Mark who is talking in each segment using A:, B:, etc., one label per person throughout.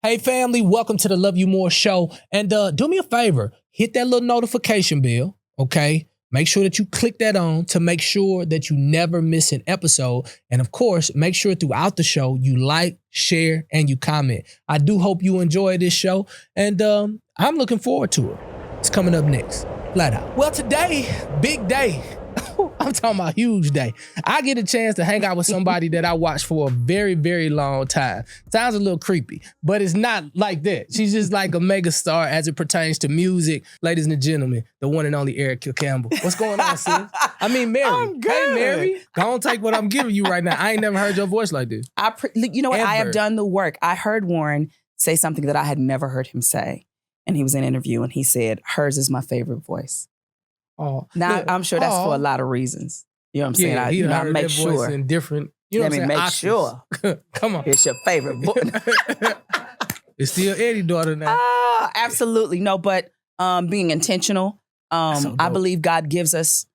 A: Hey family, welcome to the Love You More show. And do me a favor, hit that little notification bell, okay? Make sure that you click that on to make sure that you never miss an episode. And of course, make sure throughout the show you like, share, and you comment. I do hope you enjoy this show. And I'm looking forward to it. It's coming up next. Flat out. Well, today, big day. I'm talking about huge day. I get a chance to hang out with somebody that I watched for a very, very long time. Sounds a little creepy, but it's not like that. She's just like a mega star as it pertains to music. Ladies and gentlemen, the one and only Erica Campbell. What's going on, sis? I mean, Mary.
B: I'm good.
A: Hey, Mary. Don't take what I'm giving you right now. I ain't never heard your voice like this.
B: You know what?
A: Ever.
B: I have done the work. I heard Warren say something that I had never heard him say. And he was in an interview and he said, hers is my favorite voice.
A: Oh,
B: now, I'm sure that's for a lot of reasons. You know what I'm saying?
A: Yeah,
B: I make sure.
A: In different, you know
B: Let
A: what I'm
B: me
A: saying?
B: make sure.
A: Come on.
B: It's your favorite voice.
A: It's still Eddie's daughter now.
B: Absolutely. No, but being intentional.
A: So
B: I believe God gives us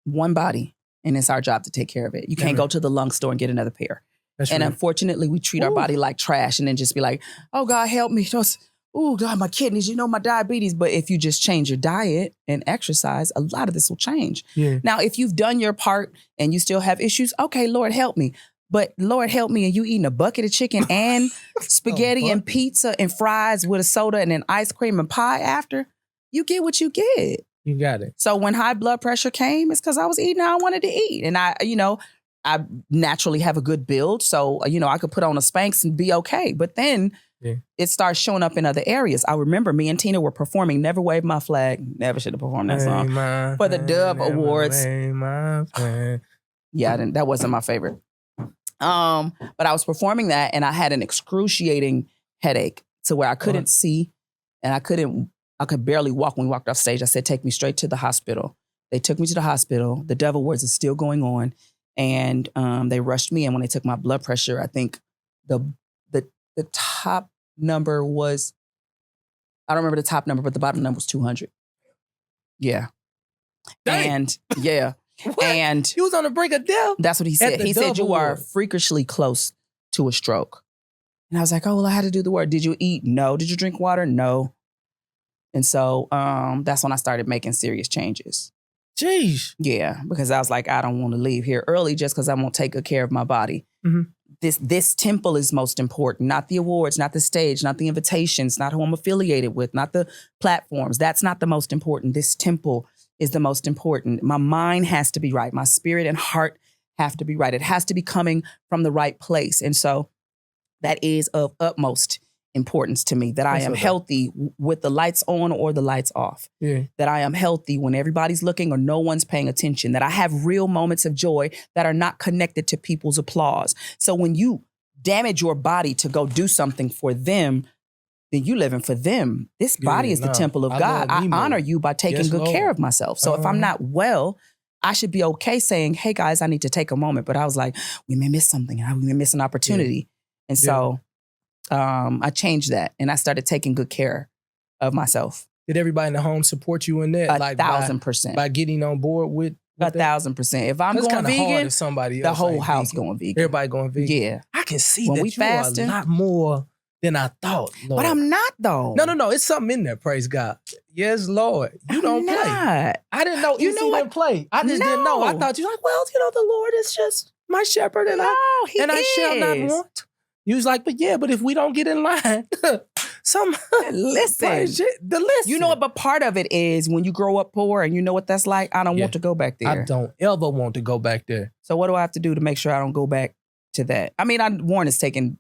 B: one body and it's our job to take care of it. You can't go to the lung store and get another pair.
A: That's
B: and
A: right.
B: Unfortunately, we treat our body like trash and then just be like, oh, God, help me. Oh, God, my kidneys, my diabetes. But if you just change your diet and exercise, a lot of this will change.
A: Yeah.
B: Now, if you've done your part and you still have issues, okay, Lord, help me. But Lord, help me, and you eating a bucket of chicken and spaghetti and pizza and fries with a soda and then ice cream and pie after, you get what you get.
A: You got it.
B: So when high blood pressure came, it's because I was eating how I wanted to eat. And I naturally have a good build. So, I could put on a Spanx and be okay. But then it starts showing up in other areas. I remember me and Tina were performing Never Wave My Flag. Never should have performed that song. For the Dove Awards. Yeah, that wasn't my favorite. But I was performing that and I had an excruciating headache to where I couldn't see and I could barely walk when we walked off stage. I said, take me straight to the hospital. They took me to the hospital. The Dove Awards is still going on. And they rushed me in when they took my blood pressure. I think the top number was, I don't remember the top number, but the bottom number was 200. Yeah.
A: Dang.
B: And yeah.
A: What?
B: And
A: he was on the brink of death.
B: That's what he said. He said you are freakishly close to a stroke. And I was like, oh, well, I had to do the work. Did you eat? No. Did you drink water? No. And so that's when I started making serious changes.
A: Jeez.
B: Yeah, because I was like, I don't want to leave here early just because I won't take good care of my body.
A: Mm-hmm.
B: This temple is most important, not the awards, not the stage, not the invitations, not who I'm affiliated with, not the platforms. That's not the most important. This temple is the most important. My mind has to be right. My spirit and heart have to be right. It has to be coming from the right place. And so that is of utmost importance to me, that I am healthy with the lights on or the lights off. Yeah. That I am healthy when everybody's looking or no one's paying attention. That I have real moments of joy that are not connected to people's applause. So when you damage your body to go do something for them, then you living for them. This body is the temple of God. I honor you by taking good care of myself. So if I'm not well, I should be okay saying, hey guys, I need to take a moment. But I was like, we may miss something. We may miss an opportunity. Yeah. And so I changed that and I started taking good care of myself.
A: Did everybody in the home support you in that?
B: 1,000%.
A: By getting on board with
B: 1,000%. If I'm going vegan, the whole house going vegan.
A: Everybody going vegan.
B: Yeah.
A: I can see
B: when
A: that
B: we
A: you
B: fasting,
A: are a lot more than I thought, Lord.
B: But I'm not though.
A: No. It's something in there, praise God. Yes, Lord. You don't play. I didn't know. You didn't play. I just didn't know. I thought you were like, well, the Lord is just my shepherd and I shall not want. You was like, but if we don't get in line,
B: listen. You know what? But part of it is when you grow up poor and you know what that's like, I don't want to go back there.
A: I don't ever want to go back there.
B: So what do I have to do to make sure I don't go back to that? I mean, Warren is taking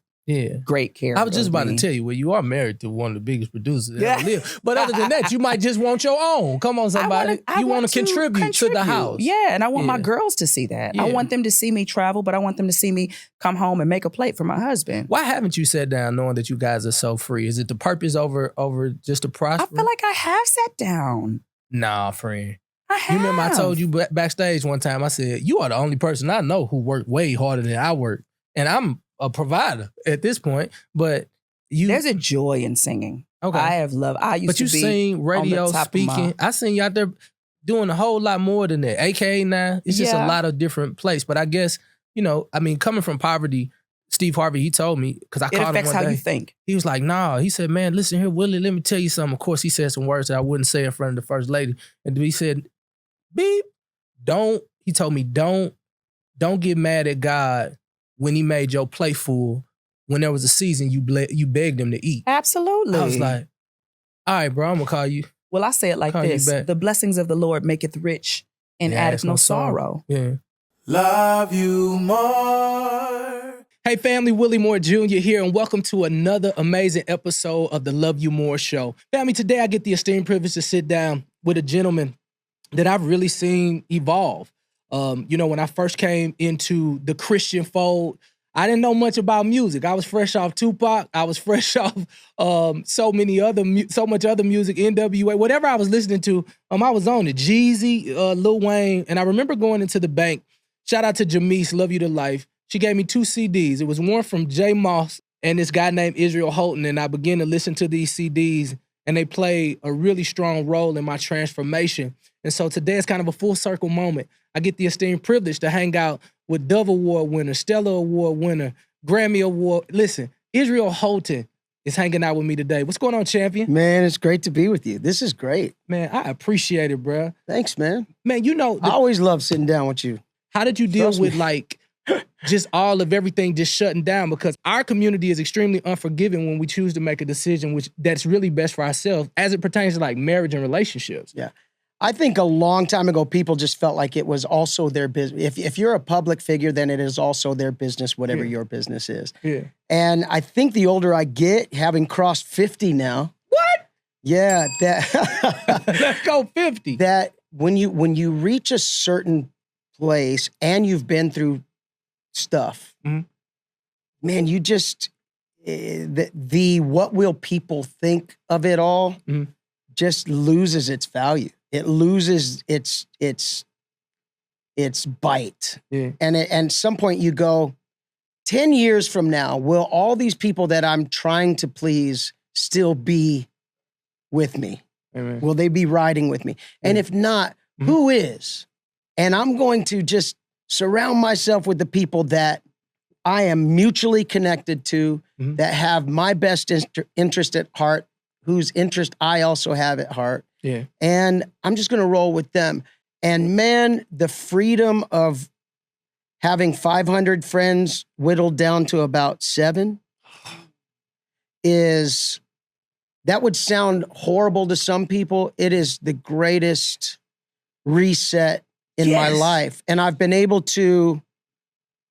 B: great care.
A: I was just about to tell you, well, you are married to one of the biggest producers that ever lived. But other than that, you might just want your own. Come on, somebody. You want to contribute to the house.
B: Yeah, and I want my girls to see that. I want them to see me travel, but I want them to see me come home and make a plate for my husband.
A: Why haven't you sat down knowing that you guys are so free? Is it the purpose over just the prosper?
B: I feel like I have sat down.
A: Nah, friend.
B: I have.
A: You remember I told you backstage one time, I said, you are the only person I know who worked way harder than I work. And I'm a provider at this point, but
B: there's a joy in singing. Okay. I have love. I used to be
A: sing radio, speaking. I seen you out there doing a whole lot more than that. AKA now, it's just a lot of different places. But I guess, coming from poverty, Steve Harvey, he told me, because I
B: It
A: called him
B: affects
A: one
B: how
A: day.
B: you think.
A: He was like, nah. He said, man, listen here, Willie, let me tell you something. Of course, he said some words that I wouldn't say in front of the first lady. And he said, beep, he told me, don't get mad at God when he made your plate full. When there was a season, you begged him to eat.
B: Absolutely.
A: I was like, all right, bro, I'm going to call you.
B: Well, I say it like
A: Call you
B: this.
A: back.
B: The blessings of the Lord maketh rich and
A: Yeah,
B: addeth
A: it's
B: no sorrow.
A: Yeah.
C: Love you more.
A: Hey family, Willie Moore Jr. here, and welcome to another amazing episode of the Love You More Show. Family, today I get the esteemed privilege to sit down with a gentleman that I've really seen evolve. When I first came into the Christian fold, I didn't know much about music. I was fresh off Tupac. I was fresh off so much other music, NWA, whatever I was listening to. I was on it. Jeezy, Lil Wayne, and I remember going into the bank. Shout out to Jamise, love you to life. She gave me 2 CDs. It was one from J Moss and this guy named Israel Houghton, and I began to listen to these CDs, and they played a really strong role in my transformation. And so today is kind of a full circle moment. I get the esteemed privilege to hang out with Dove Award winner, Stellar Award winner, Grammy Award. Listen, Israel Houghton is hanging out with me today. What's going on, champion?
D: Man, it's great to be with you. This is great.
A: Man, I appreciate it, bro.
D: Thanks, man.
A: Man,
D: I always love sitting down with you.
A: How did you deal
D: Trust
A: with
D: me.
A: like just all of everything just shutting down? Because our community is extremely unforgiving when we choose to make a decision that's really best for ourselves as it pertains to like marriage and relationships.
D: Yeah. I think a long time ago, people just felt like it was also their business. If you're a public figure, then it is also their business, whatever your business is.
A: Yeah.
D: And I think the older I get, having crossed 50 now.
A: What?
D: Yeah. That
A: Let's go 50.
D: that when you reach a certain place and you've been through stuff,
A: Mhm.
D: man, you just the what will people think of it all
A: Mhm.
D: just loses its value. It loses its bite.
A: Yeah.
D: And at some point you go, 10 years from now, will all these people that I'm trying to please still be with me?
A: Amen.
D: Will they be riding with me? And
A: Yeah.
D: if not,
A: Mhm.
D: who is? And I'm going to just surround myself with the people that I am mutually connected to,
A: Mhm.
D: that have my best interest at heart, whose interest I also have at heart.
A: Yeah.
D: And I'm just going to roll with them. And man, the freedom of having 500 friends whittled down to about 7 that would sound horrible to some people. It is the greatest reset in my
A: Yes.
D: life. And I've been able to,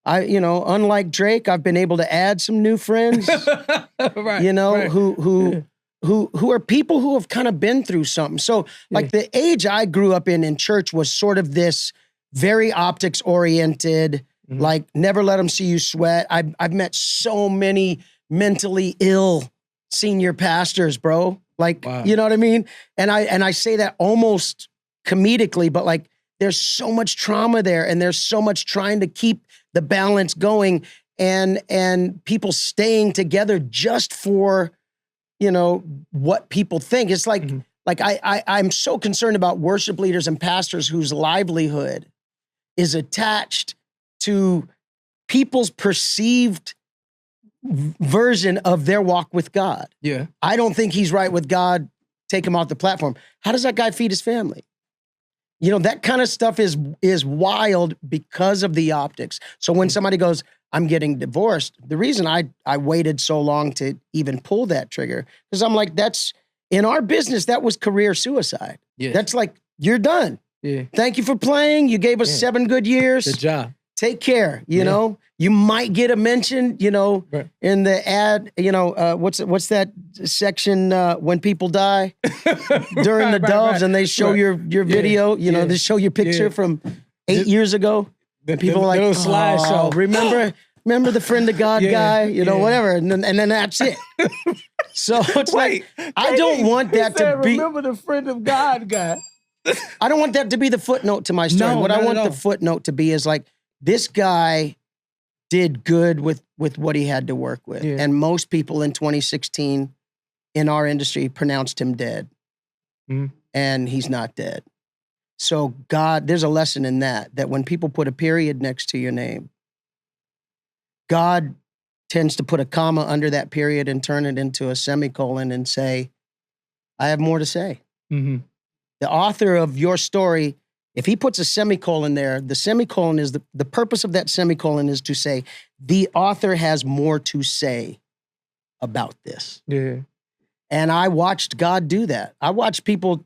D: unlike Drake, I've been able to add some new friends,
A: Right. right.
D: who are people who have kind of been through something. So like the age I grew up in church was sort of this very optics oriented,
A: Mhm.
D: like never let them see you sweat. I've met so many mentally ill senior pastors, bro. Like,
A: Wow.
D: you know what I mean? And I say that almost comedically, but like there's so much trauma there and there's so much trying to keep the balance going and people staying together just for, what people think. It's like,
A: Mhm.
D: like I'm so concerned about worship leaders and pastors whose livelihood is attached to people's perceived version of their walk with God.
A: Yeah.
D: I don't think he's right with God. Take him off the platform. How does that guy feed his family? That kind of stuff is wild because of the optics. So when somebody goes, I'm getting divorced, the reason I waited so long to even pull that trigger, because I'm like, that's in our business, that was career suicide.
A: Yes.
D: That's like, you're done.
A: Yeah.
D: Thank you for playing. You gave us
A: Yeah.
D: 7 good years.
A: Good job.
D: Take care.
A: Yeah.
D: You might get a mention,
A: Right.
D: in the ad, what's that section when people die during the
A: Right,
D: doves
A: right.
D: and they show
A: Right.
D: your video,
A: Yeah.
D: they show your picture
A: Yeah.
D: from 8 years ago. And people are like,
A: little slideshow.
D: remember the friend of God
A: Yeah,
D: guy,
A: yeah.
D: whatever. And then that's it. So it's
A: Wait,
D: like, I don't want that to be,
A: Remember the friend of God guy.
D: I don't want that to be the footnote to my story.
A: No,
D: What I
A: not
D: want
A: at
D: the
A: all.
D: footnote to be is like, this guy did good with what he had to work with.
A: Yeah.
D: And most people in 2016 in our industry pronounced him dead.
A: Mhm.
D: And he's not dead. So God, there's a lesson in that when people put a period next to your name, God tends to put a comma under that period and turn it into a semicolon and say, I have more to say.
A: Mm-hmm.
D: The author of your story, if he puts a semicolon there, the semicolon is the purpose of that semicolon is to say, the author has more to say about this.
A: Yeah.
D: And I watched God do that. I watched people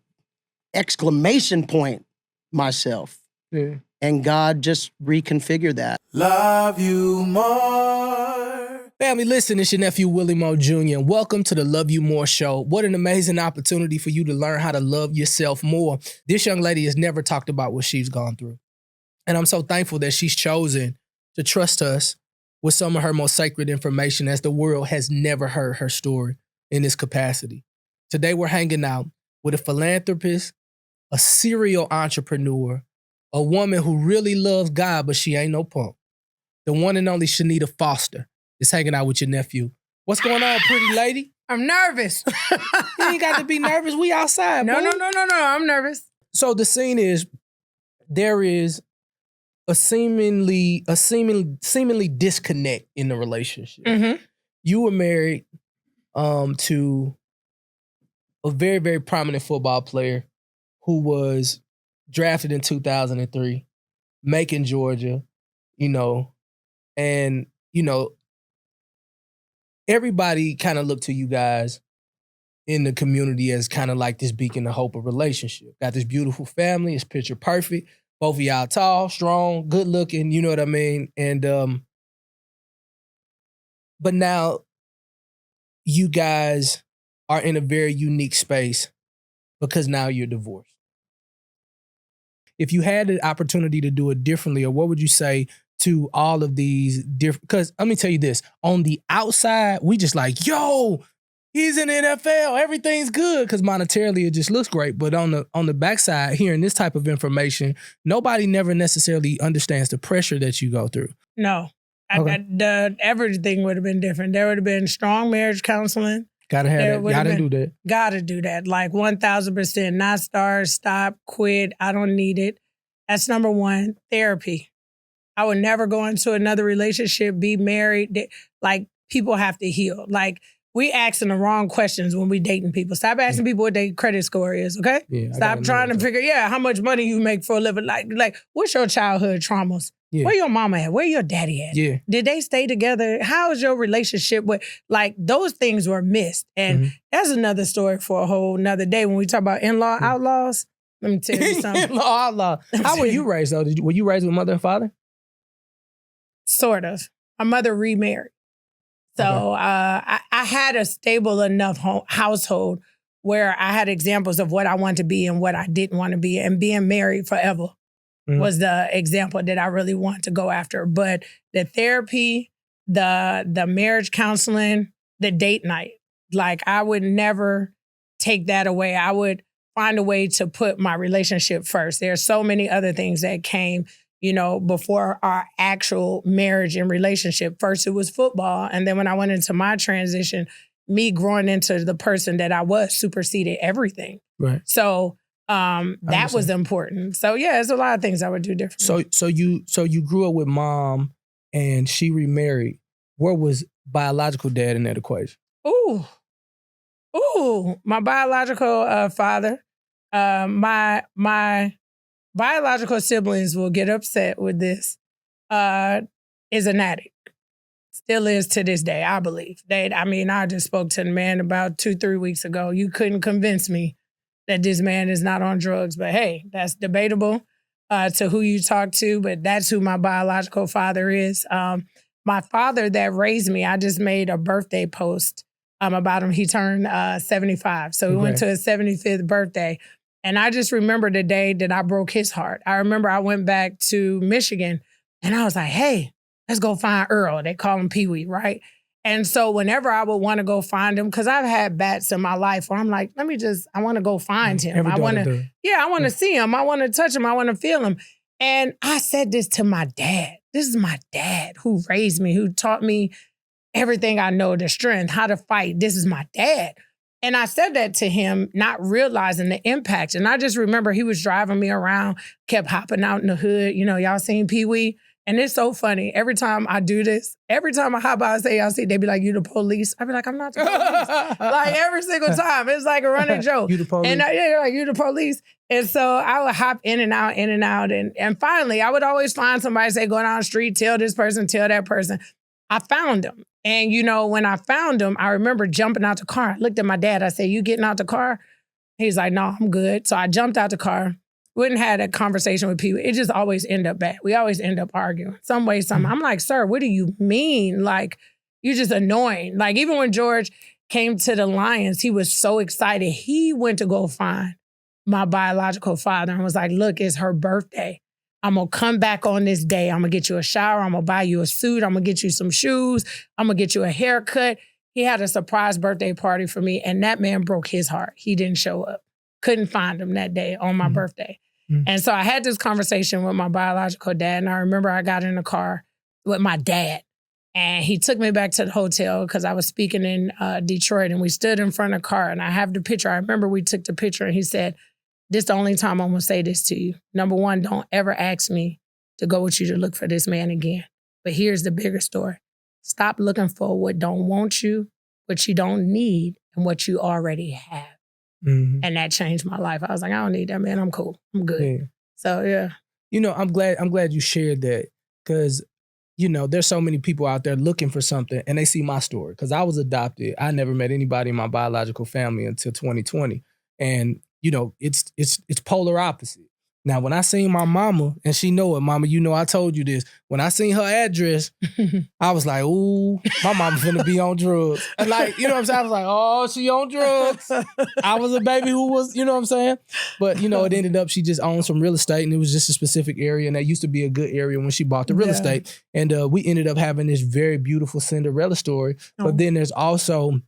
D: exclamation point myself.
A: Yeah.
D: And God just reconfigure that.
C: Love you more.
A: Family, listen, it's your nephew, Willie Moore Jr., and welcome to the Love You More Show. What an amazing opportunity for you to learn how to love yourself more. This young lady has never talked about what she's gone through. And I'm so thankful that she's chosen to trust us with some of her most sacred information, as the world has never heard her story in this capacity. Today, we're hanging out with a philanthropist, a serial entrepreneur, a woman who really loves God, but she ain't no punk. The one and only Shanita Foster is hanging out with your nephew. What's going on, pretty lady?
E: I'm nervous.
A: You ain't got to be nervous. We outside,
E: No.
A: boo.
E: I'm nervous.
A: So the scene is, there is a seemingly disconnect in the relationship.
E: Mm-hmm.
A: You were married to a very, very prominent football player who was drafted in 2003, Macon, Georgia, and, everybody kind of looked to you guys in the community as kind of like this beacon of hope of relationship. Got this beautiful family, it's picture perfect. Both of y'all tall, strong, good looking, you know what I mean? And, but now you guys are in a very unique space because now you're divorced. If you had the opportunity to do it differently, or what would you say to all of these different, because let me tell you this, on the outside, we just like, yo, he's in the NFL, everything's good, because monetarily it just looks great. But on the backside, hearing this type of information, nobody never necessarily understands the pressure that you go through.
E: No.
A: Okay.
E: Everything would have been different. There would have been strong marriage counseling.
A: Gotta have that. Gotta do that.
E: Gotta do that. Like 1,000%. Not start, stop, quit. I don't need it. That's number one. Therapy. I would never go into another relationship, be married. Like, people have to heal. Like, we asking the wrong questions when we dating people. Stop asking people what their credit score is, okay?
A: Yeah,
E: Stop trying to figure, how much money you make for a living. Like, what's your childhood traumas?
A: Yeah.
E: Where your mama at? Where your daddy at?
A: Yeah.
E: Did they stay together? How is your relationship with, like, those things were missed. And that's another story for a whole nother day when we talk about in-law outlaws. Let me tell you something.
A: In-law outlaw. How were you raised, though? Were you raised with mother and father?
E: Sort of. My mother remarried. So I had a stable enough household where I had examples of what I wanted to be and what I didn't want to be. And being married forever was the example that I really wanted to go after. But the therapy, the marriage counseling, the date night, like, I would never take that away. I would find a way to put my relationship first. There are so many other things that came before our actual marriage and relationship. First, it was football. And then when I went into my transition, me growing into the person that I was superseded everything.
A: Right.
E: So that was important. So yeah, there's a lot of things I would do differently.
A: So you grew up with mom and she remarried. Where was biological dad in that equation?
E: Ooh, my biological father, my biological siblings will get upset with this, is an addict. Still is to this day, I believe. I just spoke to the man about 2-3 weeks ago. You couldn't convince me that this man is not on drugs. But hey, that's debatable to who you talk to, but that's who my biological father is. My father that raised me, I just made a birthday post about him. He turned 75. So we went to his 75th birthday. And I just remember the day that I broke his heart. I remember I went back to Michigan and I was like, hey, let's go find Earl. They call him Pee-wee, right? And so whenever I would want to go find him, because I've had bats in my life where I'm like, I want to go find him. I want to see him. I want to touch him. I want to feel him. And I said this to my dad. This is my dad who raised me, who taught me everything I know, the strength, how to fight. This is my dad. And I said that to him, not realizing the impact. And I just remember he was driving me around, kept hopping out in the hood. Y'all seen Pee-wee? And it's so funny. Every time I do this, every time I hop out and say, y'all see, they be like, you the police. I be like, I'm not the police. Like every single time. It's like a running joke.
A: You the police.
E: And they're like, you the police. And so I would hop in and out. And finally, I would always find somebody say, go down the street, tell this person, tell that person. I found them. And, you know, when I found them, I remember jumping out the car. I looked at my dad. I said, you getting out the car? He's like, no, I'm good. So I jumped out the car. Wouldn't have a conversation with people. It just always end up bad. We always end up arguing some way, somehow. I'm like, sir, what do you mean? Like, you're just annoying. Like, even when George came to the Lions, he was so excited. He went to go find my biological father and was like, look, it's her birthday. I'm going to come back on this day. I'm going to get you a shower. I'm going to buy you a suit. I'm going to get you some shoes. I'm going to get you a haircut. He had a surprise birthday party for me, and that man broke his heart. He didn't show up. Couldn't find him that day on my birthday. And so I had this conversation with my biological dad, and I remember I got in the car with my dad, and he took me back to the hotel because I was speaking in Detroit, and we stood in front of the car, and I have the picture. I remember we took the picture, and he said, this is the only time I'm going to say this to you. Number one, don't ever ask me to go with you to look for this man again. But here's the bigger story. Stop looking for what don't want you, what you don't need, and what you already have. And that changed my life. I was like, I don't need that, man. I'm cool. I'm good. Yeah. So, yeah.
A: You know, I'm glad you shared that because, you know, there's so many people out there looking for something and they see my story because I was adopted. I never met anybody in my biological family until 2020. And, you know, it's polar opposite. Now, when I seen my mama, and she know it, mama, you know I told you this. When I seen her address, I was like, ooh, my mama finna be on drugs. And like, you know what I'm saying? I was like, oh, she on drugs. I was a baby who was, you know what I'm saying? But, you know, it ended up, she just owned some real estate and it was just a specific area. And that used to be a good area when she bought the real estate. And we ended up having this very beautiful Cinderella story. But then there's also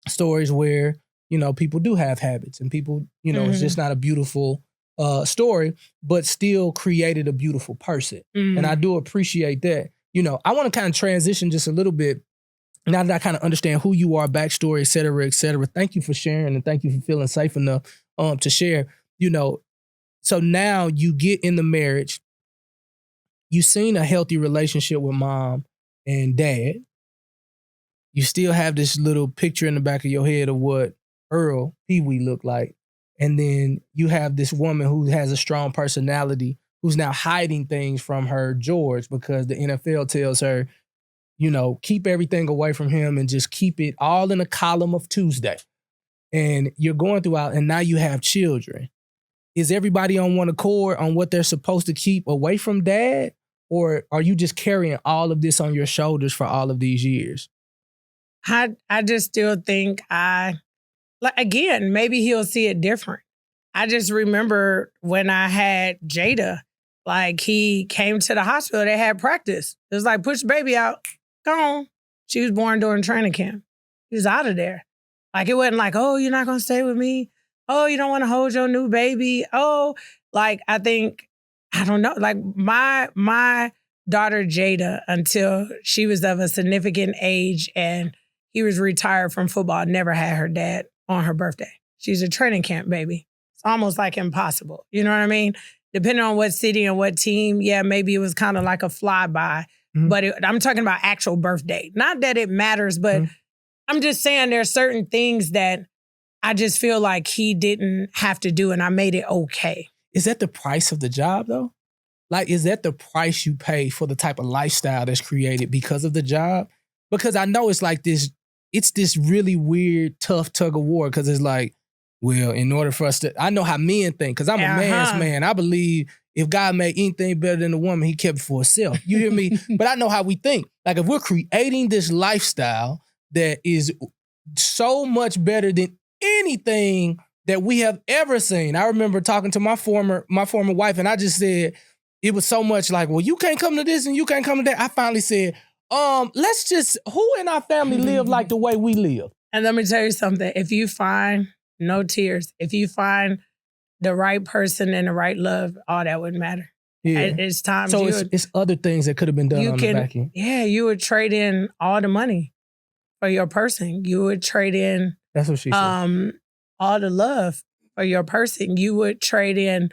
A: stories where, you know, people do have habits and people, you know, it's just not a beautiful story, but still created a beautiful person. And I do appreciate that. You know, I want to kind of transition just a little bit now that I kind of understand who you are, backstory, et cetera, et cetera. Thank you for sharing and thank you for feeling safe enough to share, you know. So now you get in the marriage, you've seen a healthy relationship with mom and dad. You still have this little picture in the back of your head of what Earl Pee Wee looked like. And then you have this woman who has a strong personality who's now hiding things from her George because the NFL tells her, you know, keep everything away from him and just keep it all in a column of Tuesday. And you're going throughout and now you have children. Is everybody on one accord on what they're supposed to keep away from dad? Or are you just carrying all of this on your shoulders for all of these years?
E: I just still think like, again, maybe he'll see it different. I just remember when I had Jada, like he came to the hospital, they had practice. It was like, push the baby out, go on. She was born during training camp. He was out of there. Like it wasn't like, oh, you're not going to stay with me. Oh, you don't want to hold your new baby. Oh, like I think, I don't know, like my daughter Jada, until she was of a significant age and he was retired from football, never had her dad on her birthday. She's a training camp baby. It's almost like impossible. You know what I mean? Depending on what city and what team, yeah, maybe it was kind of like a flyby. But I'm talking about actual birthday. Not that it matters, but I'm just saying there's certain things that I just feel like he didn't have to do and I made it okay.
A: Is that the price of the job though? Like, is that the price you pay for the type of lifestyle that's created because of the job? Because I know it's like this, it's this really weird, tough tug of war because it's like, well, in order for us to, I know how men think because I'm a man's man. I believe if God made anything better than a woman, he kept it for himself. You hear me? But I know how we think. Like if we're creating this lifestyle that is so much better than anything that we have ever seen. I remember talking to my former wife and I just said, it was so much like, well, you can't come to this and you can't come to that. I finally said, let's just, who in our family live like the way we live?
E: And let me tell you something. If you find, no tears, if you find the right person and the right love, all that wouldn't matter. Yeah. It's time.
A: So it's other things that could have been done on the back end.
E: Yeah, you would trade in all the money for your person. You would trade in
A: that's what she said.
E: All the love for your person. You would trade in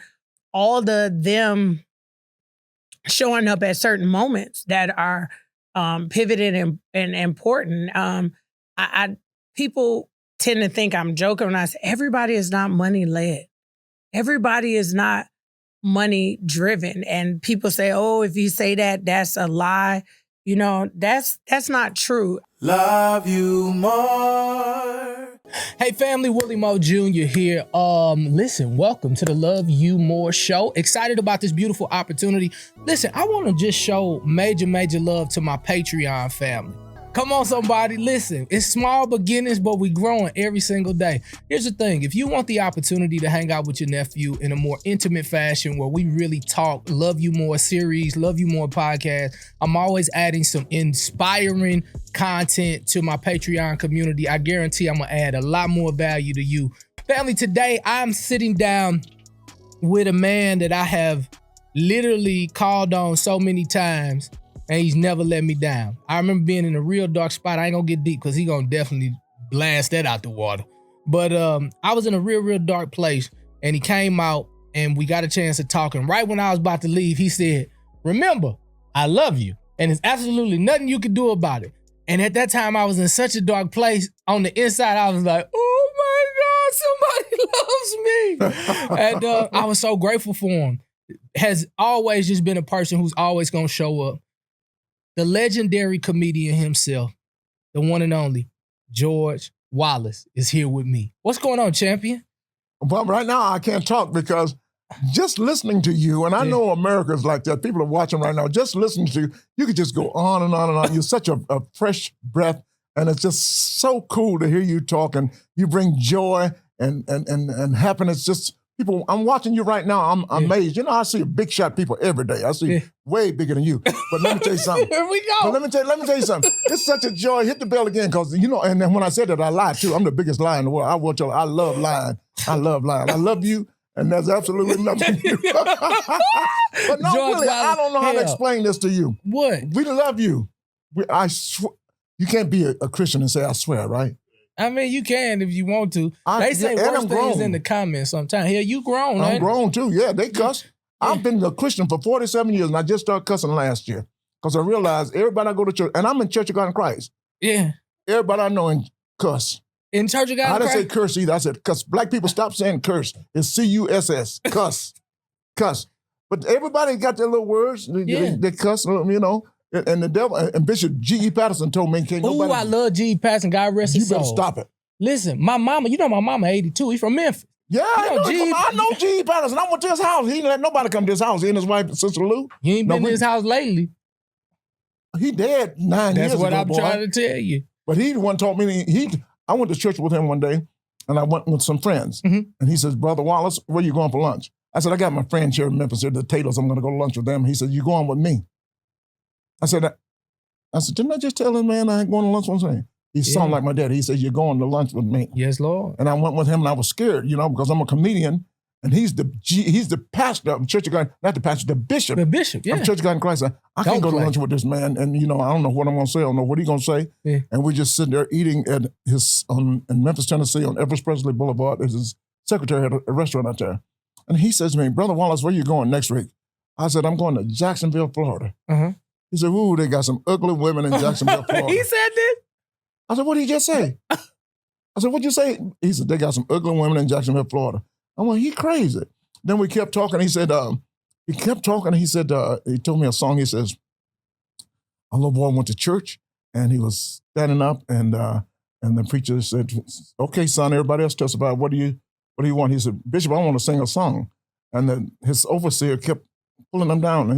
E: all the them showing up at certain moments that are pivoted and important. People tend to think I'm joking when I say everybody is not money led. Everybody is not money driven. And people say, oh, if you say that, that's a lie. You know, that's not true.
C: Love you more.
A: Hey family, Willie Moore Jr. here. Listen, welcome to the Love You More show. Excited about this beautiful opportunity. Listen, I want to just show major love to my Patreon family. Come on, somebody. Listen, it's small beginnings, but we growing every single day. Here's the thing. If you want the opportunity to hang out with your nephew in a more intimate fashion where we really talk Love You More series, Love You More podcast, I'm always adding some inspiring content to my Patreon community. I guarantee I'm going to add a lot more value to you. Family, today I'm sitting down with a man that I have literally called on so many times, and he's never let me down. I remember being in a real dark spot. I ain't gonna get deep because he gonna definitely blast that out the water. But I was in a real dark place, and he came out and we got a chance to talk. And right when I was about to leave, he said, remember, I love you. And there's absolutely nothing you can do about it. And at that time, I was in such a dark place. On the inside, I was like, oh my God, somebody loves me. And I was so grateful for him. Has always just been a person who's always gonna show up. The legendary comedian himself, the one and only George Wallace, is here with me. What's going on, champion?
F: Well, right now I can't talk because just listening to you, and I know America's like that. People are watching right now. Just listening to you, you could just go on and on and on. You're such a fresh breath, and it's just so cool to hear you talk. And you bring joy and happiness. Just people, I'm watching you right now. I'm amazed. You know, I see big shot people every day. I see way bigger than you. But let me tell you something.
A: Here we go.
F: But let me tell you something. It's such a joy. Hit the bell again, because you know. And then when I said that, I lied too. I'm the biggest liar in the world. I love lying. I love you. And there's absolutely nothing you do. But no,
A: George
F: really,
A: Wallace,
F: I don't know how to explain this to you.
A: What?
F: We love you. You can't be a Christian and say, I swear, right?
A: I mean, you can if you want to. They say worse things in the comments sometimes. Hell, you grown,
F: I'm grown too. Yeah, they cuss. Yeah. I've been a Christian for 47 years, and I just started cussing last year because I realized everybody I go to church, and I'm in Church of God in Christ.
A: Yeah.
F: Everybody I know in cuss.
A: In Church of God in Christ?
F: I didn't say curse either. I said cuss. Black people stop saying curse. It's C-U-S-S. Cuss. Cuss. But everybody got their little words. They cuss, you know. And the devil, and Bishop G.E. Patterson told me, can't nobody.
A: Ooh, I love G.E. Patterson. God rest his soul.
F: You better stop it.
A: Listen, my mama, you know my mama 82. He's from Memphis.
F: Yeah, I know G.E. Patterson. I went to his house. He didn't let nobody come to his house. He and his wife, Sister Lou.
A: You ain't been to his house lately.
F: He dead 9 years ago.
A: That's what I'm trying to tell you.
F: But he the one taught me. I went to church with him one day, and I went with some friends. Mm-hmm. And he says, Brother Wallace, where you going for lunch? I said, I got my friends here in Memphis, here, the Taylors. I'm going to go to lunch with them. He said, you going with me? I said, didn't I just tell him, man, I ain't going to lunch with him? He sounded like my dad. He said, you're going to lunch with me.
A: Yes, Lord.
F: And I went with him, and I was scared, you know, because I'm a comedian, and he's the pastor of Church of God, not the pastor, the bishop.
A: The bishop, yeah.
F: Of Church of God in Christ. I can't go to lunch with this man, and, you know, I don't know what I'm going to say. I don't know what he's going to say. Yeah. And we're just sitting there eating at in Memphis, Tennessee, on Everest Presley Boulevard. His secretary had a restaurant out there. And he says to me, Brother Wallace, where you going next week? I said, I'm going to Jacksonville, Florida. Uh-huh. He said, ooh, they got some ugly women in Jacksonville, Florida.
A: He said this?
F: I said, what did he just say? I said, what'd you say? He said, they got some ugly women in Jacksonville, Florida. I went, he crazy. Then we kept talking. He said, he told me a song. He says, a little boy went to church, and he was standing up, and the preacher said, okay, son, everybody else testify. What do you want? He said, Bishop, I want to sing a song. And then his overseer kept pulling him down.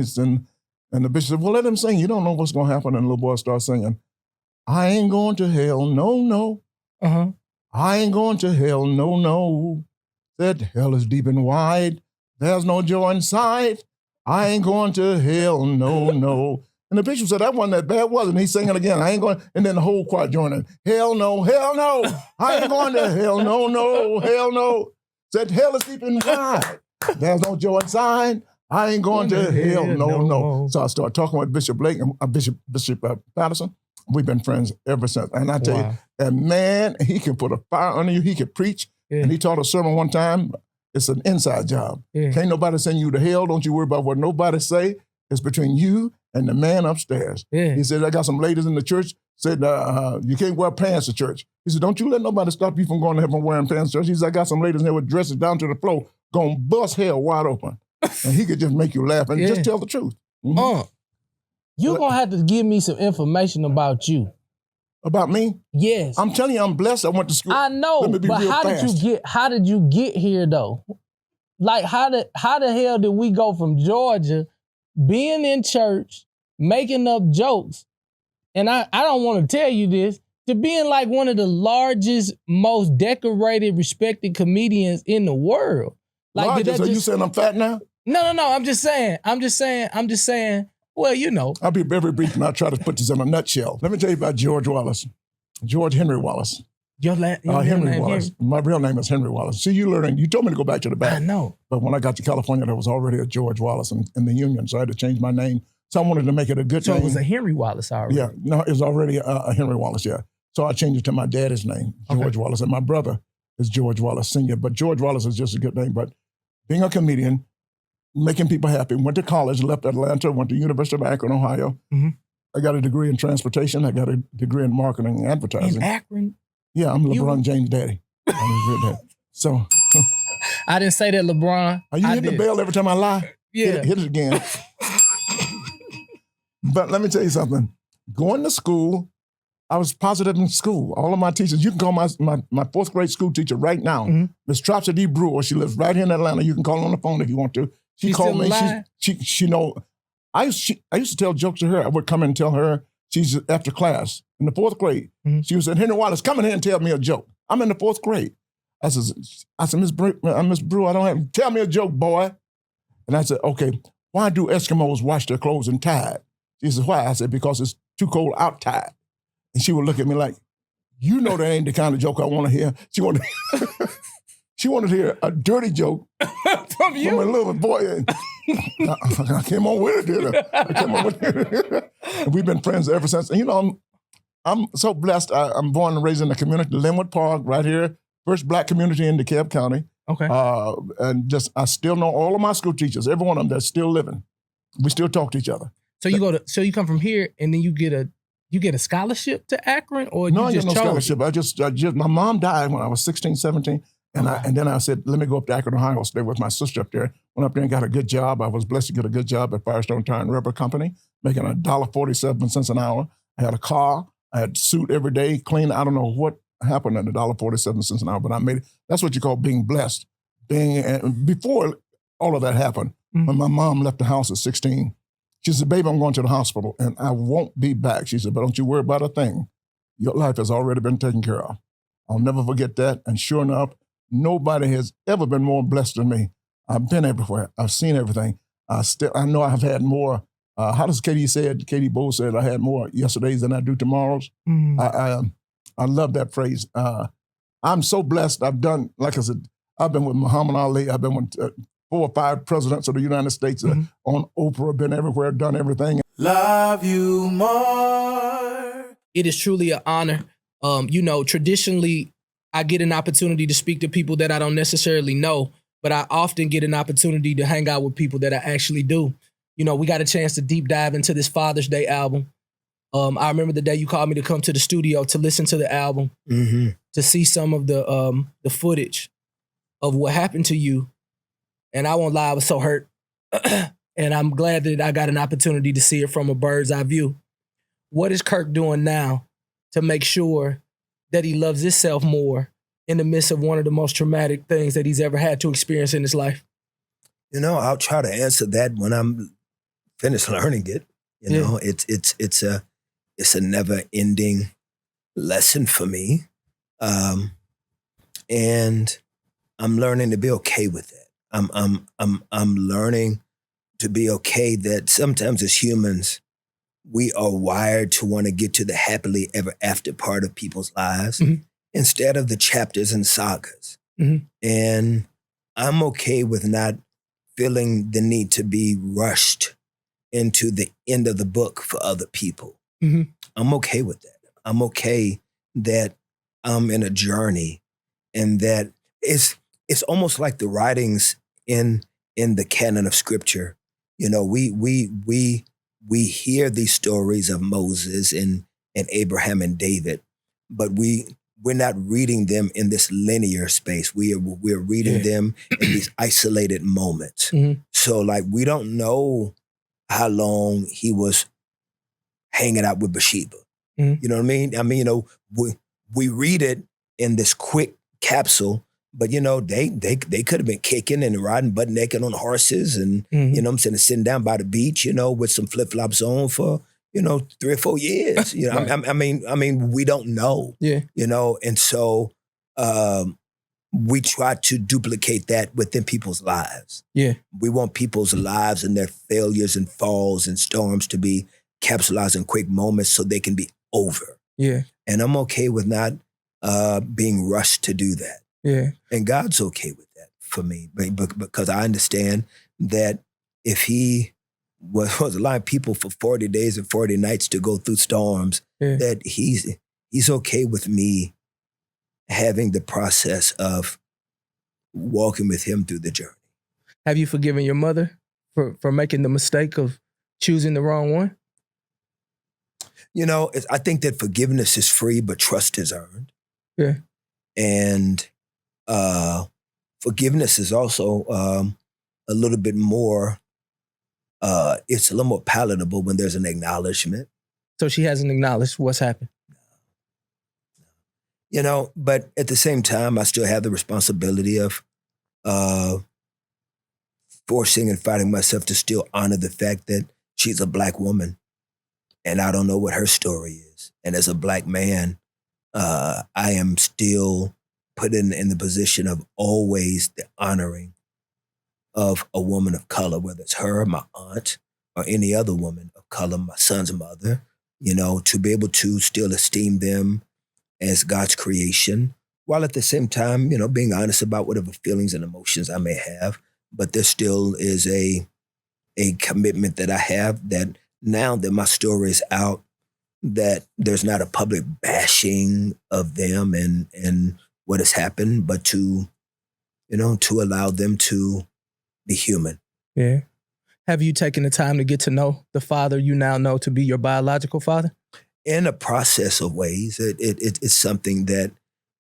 F: And the bishop said, well, let him sing. You don't know what's going to happen. And the little boy started singing, I ain't going to hell, no, no. Uh-huh. I ain't going to hell, no, no. That hell is deep and wide. There's no joy inside. I ain't going to hell, no, no. And the bishop said, that wasn't that bad, was it? And he's singing again, I ain't going, and then the whole choir joined in. Hell no, I ain't going to hell, no, no, hell no. Said hell is deep and wide. There's no joy inside. I ain't going to hell, no, no. So I started talking with Bishop Blake and Bishop Patterson. We've been friends ever since. And I tell you, and man, he can put a fire under you. He can preach. Yeah. And he taught a sermon one time. It's an inside job. Yeah. Can't nobody send you to hell. Don't you worry about what nobody say. is between you and the man upstairs.
A: Yeah.
F: He said, I got some ladies in the church, said, you can't wear pants to church. He said, don't you let nobody stop you from going to heaven wearing pants to church. He said, I got some ladies in there with dresses down to the floor, gonna bust hell wide open. And he could just make you laugh and just tell the truth. Mm-hmm.
A: You're going to have to give me some information about you.
F: About me?
A: Yes.
F: I'm telling you, I'm blessed. I went to school.
A: I know,
F: Let me be
A: but
F: real
A: how
F: fast.
A: did you get here though? Like how the hell did we go from Georgia, being in church, making up jokes, and I don't want to tell you this, to being like one of the largest, most decorated, respected comedians in the world? Like,
F: Largest, you saying I'm fat now?
A: No. I'm just saying. Well, you know.
F: I'll be very brief and I'll try to put this in a nutshell. Let me tell you about George Wallace. George Henry Wallace.
A: Your
F: Henry Wallace. My real name is Henry Wallace. See, you learning. You told me to go back to the back.
A: I know.
F: But when I got to California, there was already a George Wallace in the Union, so I had to change my name. So I wanted to make it a good name.
A: So it was a Henry Wallace already?
F: Yeah. No, it was already a Henry Wallace, yeah. So I changed it to my dad's name, George Wallace. And my brother is George Wallace Sr., but George Wallace is just a good name. But being a comedian, making people happy, went to college, left Atlanta, went to University of Akron, Ohio.
A: Mm-hmm.
F: I got a degree in transportation. I got a degree in marketing and advertising.
A: In Akron?
F: Yeah, I'm LeBron James' daddy. I'm his real dad. So
A: I didn't say that, LeBron.
F: Are you hitting the bell every time I lie?
A: Yeah.
F: Hit it again. But let me tell you something. Going to school, I was positive in school. All of my teachers, you can call my fourth grade school teacher right now, Miss Tropsy D. Brewer. She lives right here in Atlanta. You can call her on the phone if you want to. She called me. She know. I used to tell jokes to her. I would come in and tell her. She's after class in the fourth grade. She was saying, Henry Wallace, come in here and tell me a joke. I'm in the fourth grade. I said, Miss Brewer, I don't have, tell me a joke, boy. And I said, okay, why do Eskimos wash their clothes in tide? She said, why? I said, because it's too cold outside. And she would look at me like, you know that ain't the kind of joke I want to hear. She wanted to hear a dirty joke
A: from you,
F: from a little boy. And I came on with it, did I? I came on with it. And we've been friends ever since. And you know, I'm so blessed. I'm born and raised in the community, Linwood Park, right here, first Black community in DeKalb County.
A: Okay.
F: And I still know all of my school teachers, every one of them that's still living. We still talk to each other.
A: So you come from here and then you get a scholarship to Akron, or
F: no,
A: you just
F: I got no
A: chose?
F: scholarship. I just my mom died when I was 16, 17. And then I said, let me go up to Akron, Ohio, stay with my sister up there. Went up there and got a good job. I was blessed to get a good job at Firestone Tire and Rubber Company, making $1.47 an hour. I had a car. I had suit every day, clean. I don't know what happened at $1.47 an hour, but I made it. That's what you call being blessed. Before all of that happened, when my mom left the house at 16, she said, baby, I'm going to the hospital and I won't be back. She said, but don't you worry about a thing. Your life has already been taken care of. I'll never forget that. And sure enough, nobody has ever been more blessed than me. I've been everywhere. I've seen everything. I know I have had more. How does Katie Bowles said, I had more yesterdays than I do tomorrows. I love that phrase. I'm so blessed. I've done, like I said, I've been with Muhammad Ali. I've been with 4 or 5 presidents of the United States on Oprah, been everywhere, done everything.
C: Love you more.
A: It is truly an honor. Traditionally, I get an opportunity to speak to people that I don't necessarily know, but I often get an opportunity to hang out with people that I actually do. You know, we got a chance to deep dive into this Father's Day album. I remember the day you called me to come to the studio to listen to the album, to see some of the footage of what happened to you. And I won't lie, I was so hurt. And I'm glad that I got an opportunity to see it from a bird's eye view. What is Kirk doing now to make sure that he loves himself more in the midst of one of the most traumatic things that he's ever had to experience in his life?
G: You know, I'll try to answer that when I'm finished learning it. You know, it's a never-ending lesson for me, and I'm learning to be okay with it. I'm learning to be okay that sometimes as humans, we are wired to want to get to the happily ever after part of people's lives instead of the chapters and sagas. And I'm okay with not feeling the need to be rushed into the end of the book for other people. I'm okay with that. I'm okay that I'm in a journey and that it's almost like the writings in the canon of scripture You know, we hear these stories of Moses and Abraham and David, but we're not reading them in this linear space. We're reading them in these isolated moments.
A: Mhm.
G: So like we don't know how long he was hanging out with Bathsheba.
A: Mhm.
G: You know what I mean? I mean, you know, we read it in this quick capsule, but you know, they could have been kicking and riding butt naked on horses and
A: Mhm.
G: you know what I'm saying, sitting down by the beach, you know, with some flip-flops on for, you know, 3 or 4 years. You know,
A: Right.
G: I mean, we don't know.
A: Yeah.
G: You know, and so we try to duplicate that within people's lives.
A: Yeah.
G: We want people's lives and their failures and falls and storms to be capsulized in quick moments so they can be over.
A: Yeah.
G: And I'm okay with not being rushed to do that.
A: Yeah.
G: And God's okay with that for me, because I understand that if he was allowing people for 40 days and 40 nights to go through storms,
A: Yeah.
G: that he's okay with me having the process of walking with him through the journey.
A: Have you forgiven your mother for making the mistake of choosing the wrong one?
G: You know, I think that forgiveness is free, but trust is earned.
A: Yeah.
G: And forgiveness is also a little bit more, it's a little more palatable when there's an acknowledgement.
A: So she hasn't acknowledged what's happened.
G: You know, but at the same time, I still have the responsibility of forcing and fighting myself to still honor the fact that she's a Black woman and I don't know what her story is. And as a Black man, I am still put in the position of always the honoring of a woman of color, whether it's her, my aunt, or any other woman of color, my son's mother, you know, to be able to still esteem them as God's creation, while at the same time, you know, being honest about whatever feelings and emotions I may have. But there still is a commitment that I have that now that my story is out, that there's not a public bashing of them and what has happened, but to, you know, to allow them to be human.
A: Yeah. Have you taken the time to get to know the father you now know to be your biological father?
G: In a process of ways, it's something that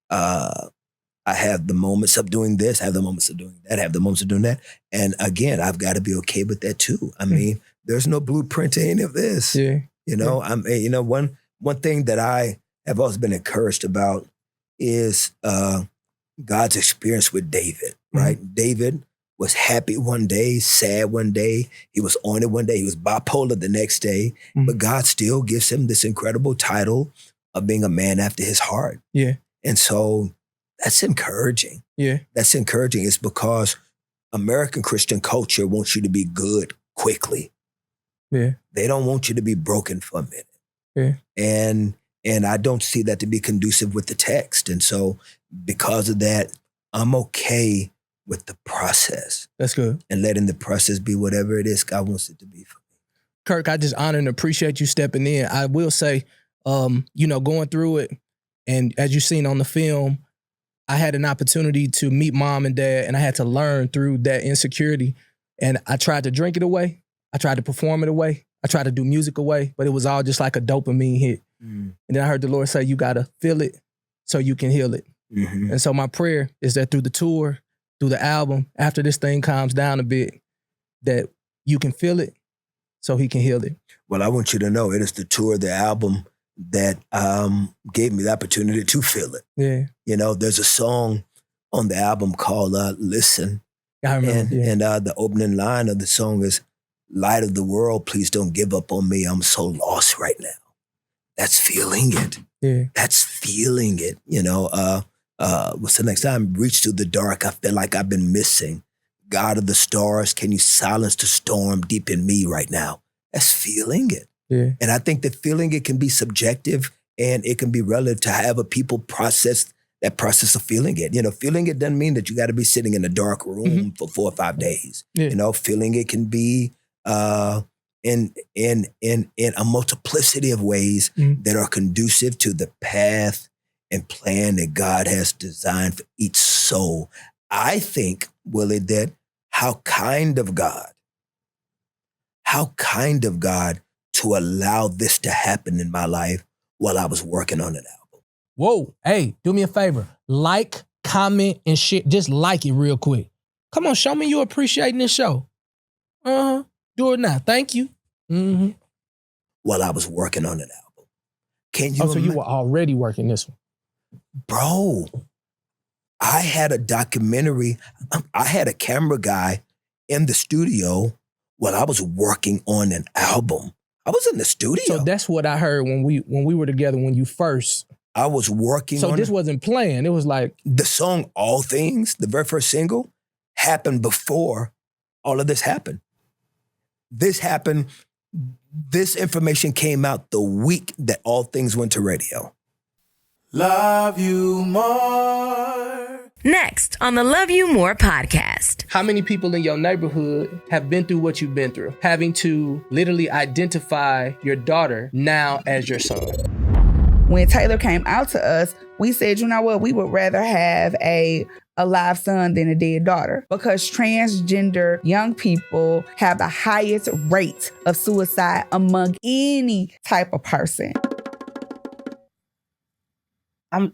G: I have the moments of doing this, have the moments of doing that, have the moments of doing that. And again, I've got to be okay with that too. I mean, there's no blueprint to any of this.
A: Yeah.
G: You know, you know, one thing that I have always been encouraged about is God's experience with David, right? David was happy one day, sad one day. He was on it one day. He was bipolar the next day. But God still gives him this incredible title of being a man after his heart.
A: Yeah.
G: And so that's encouraging.
A: Yeah.
G: That's encouraging. It's because American Christian culture wants you to be good quickly.
A: Yeah.
G: They don't want you to be broken for a minute.
A: Yeah.
G: And I don't see that to be conducive with the text. And so because of that, I'm okay with the process.
A: That's good.
G: And letting the process be whatever it is God wants it to be for me.
A: Kirk, I just honor and appreciate you stepping in. I will say, you know, going through it, and as you've seen on the film, I had an opportunity to meet mom and dad, and I had to learn through that insecurity. And I tried to drink it away. I tried to perform it away. I tried to do music away, but it was all just like a dopamine hit. And then I heard the Lord say, you got to feel it so you can heal it.
G: Mm-hmm.
A: And so my prayer is that through the tour, through the album, after this thing calms down a bit, that you can feel it so he can heal it.
G: Well, I want you to know it is the tour, the album that gave me the opportunity to feel it.
A: Yeah.
G: You know, there's a song on the album called Listen.
A: I remember.
G: And the opening line of the song is, light of the world, please don't give up on me. I'm so lost right now. That's feeling it.
A: Yeah.
G: That's feeling it. You know, what's the next time? Reach through the dark. I feel like I've been missing. God of the stars, can you silence the storm deep in me right now? That's feeling it.
A: Yeah.
G: And I think that feeling it can be subjective and it can be relative to however people process that process of feeling it. You know, feeling it doesn't mean that you got to be sitting in a dark room for 4 or 5 days.
A: Yeah.
G: You know, feeling it can be in a multiplicity of ways that are conducive to the path and plan that God has designed for each soul. I think, Willie, that how kind of God how kind of God to allow this to happen in my life while I was working on an album.
A: Whoa. Hey, do me a favor. Like, comment, and share. Just like it real quick. Come on, show me you appreciating this show. Do it now. Thank you. Mm-hmm.
G: While I was working on an album. Can you
A: so you were already working this one?
G: Bro, I had a documentary. I had a camera guy in the studio while I was working on an album. I was in the studio.
A: So that's what I heard when we were together when you first.
G: I was working on.
A: So this wasn't planned. It was like
G: the song All Things, the very first single, happened before all of this happened. This happened. This information came out the week that All Things went to radio.
C: Love you more.
H: Next on the Love You More podcast.
A: How many people in your neighborhood have been through what you've been through? Having to literally identify your daughter now as your son.
B: When Taylor came out to us, we said, you know what, we would rather have a live son than a dead daughter, because transgender young people have the highest rate of suicide among any type of person.
A: And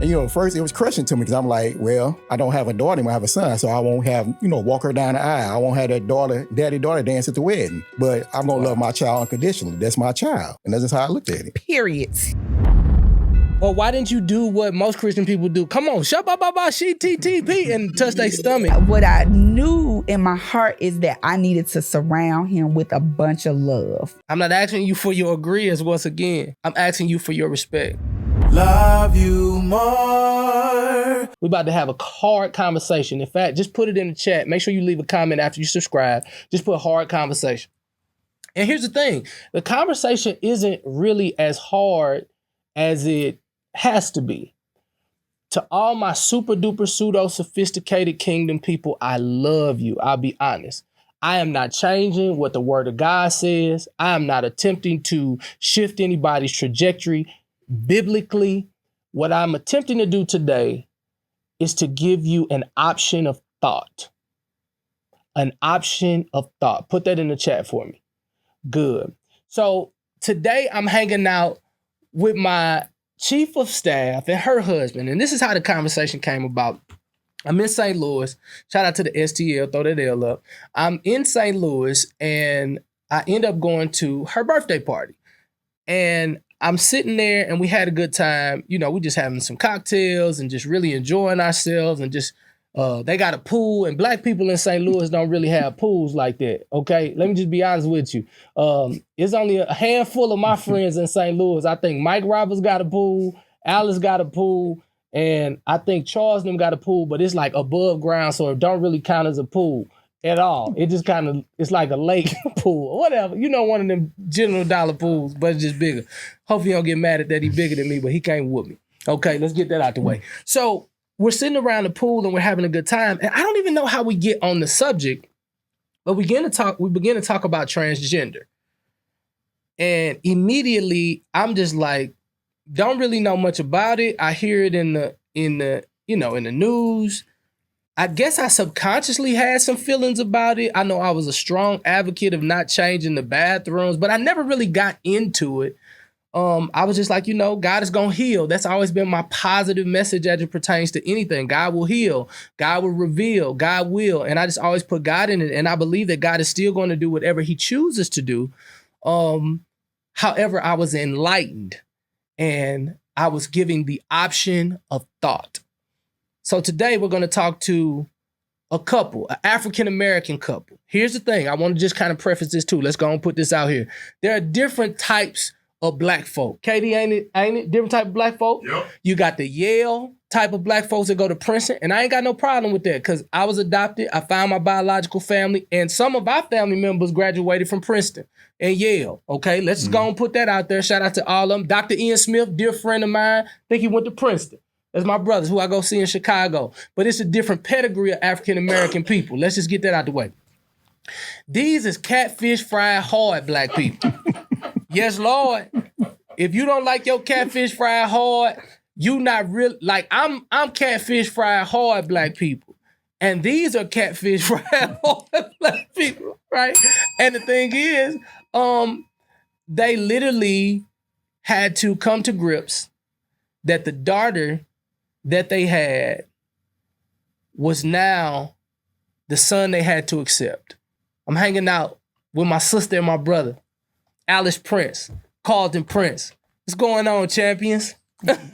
I: you know, first it was crushing to me because I'm like, well, I don't have a daughter, I have a son, so I won't have, walk her down the aisle. I won't have that daddy-daughter dance at the wedding. But I'm going to love my child unconditionally. That's my child. And that's just how I looked at it.
B: Period.
A: Well, why didn't you do what most Christian people do? Come on, she-TTP and touch their stomach.
B: What I knew in my heart is that I needed to surround him with a bunch of love.
A: I'm not asking you for your agreeance once again. I'm asking you for your respect.
C: Love you more.
A: We're about to have a hard conversation. In fact, just put it in the chat. Make sure you leave a comment after you subscribe. Just put hard conversation. And here's the thing. The conversation isn't really as hard as it has to be. To all my super duper pseudo sophisticated kingdom people, I love you. I'll be honest. I am not changing what the word of God says. I am not attempting to shift anybody's trajectory biblically. What I'm attempting to do today is to give you an option of thought. An option of thought. Put that in the chat for me. Good. So today I'm hanging out with my chief of staff and her husband. And this is how the conversation came about. I'm in St. Louis. Shout out to the STL. Throw that L up. I'm in St. Louis and I end up going to her birthday party. And I'm sitting there and we had a good time. We just having some cocktails and just really enjoying ourselves and just, they got a pool, and black people in St. Louis don't really have pools like that. Okay. Let me just be honest with you. It's only a handful of my friends in St. Louis. I think Mike Roberts got a pool. Alice got a pool. And I think Charles them got a pool, but it's like above ground. So it don't really count as a pool at all. It just it's like a lake pool or whatever. One of them General Dollar pools, but it's just bigger. Hopefully you don't get mad at that. He bigger than me, but he can't whoop me. Okay, let's get that out the way. So we're sitting around the pool and we're having a good time. And I don't even know how we get on the subject, but we begin to talk about transgender. And immediately I'm just like, don't really know much about it. I hear it in the news. I guess I subconsciously had some feelings about it. I know I was a strong advocate of not changing the bathrooms, but I never really got into it. I was just like, God is going to heal. That's always been my positive message as it pertains to anything. God will heal. God will reveal. God will. And I just always put God in it. And I believe that God is still going to do whatever he chooses to do. However, I was enlightened and I was giving the option of thought. So today we're going to talk to a couple, an African-American couple. Here's the thing. I want to just kind of preface this too. Let's go and put this out here. There are different types of black folk. Katie, ain't it? Different type of black folk? Yep. You got the Yale type of black folks that go to Princeton, and I ain't got no problem with that because I was adopted. I found my biological family, and some of our family members graduated from Princeton and Yale. Okay, let's just go and put that out there. Shout out to all of them. Dr. Ian Smith, dear friend of mine, I think he went to Princeton. That's my brothers who I go see in Chicago. But it's a different pedigree of African-American people. Let's just get that out the way. These is catfish fried hard black people. Yes, Lord. If you don't like your catfish fried hard, you not real. Like I'm catfish fried hard black people. And these are catfish around all the black people, right? And the thing is, they literally had to come to grips that the daughter that they had was now the son they had to accept. I'm hanging out with my sister and my brother, Alice Prince, Carlton Prince. What's going on, champions?
I: Nothing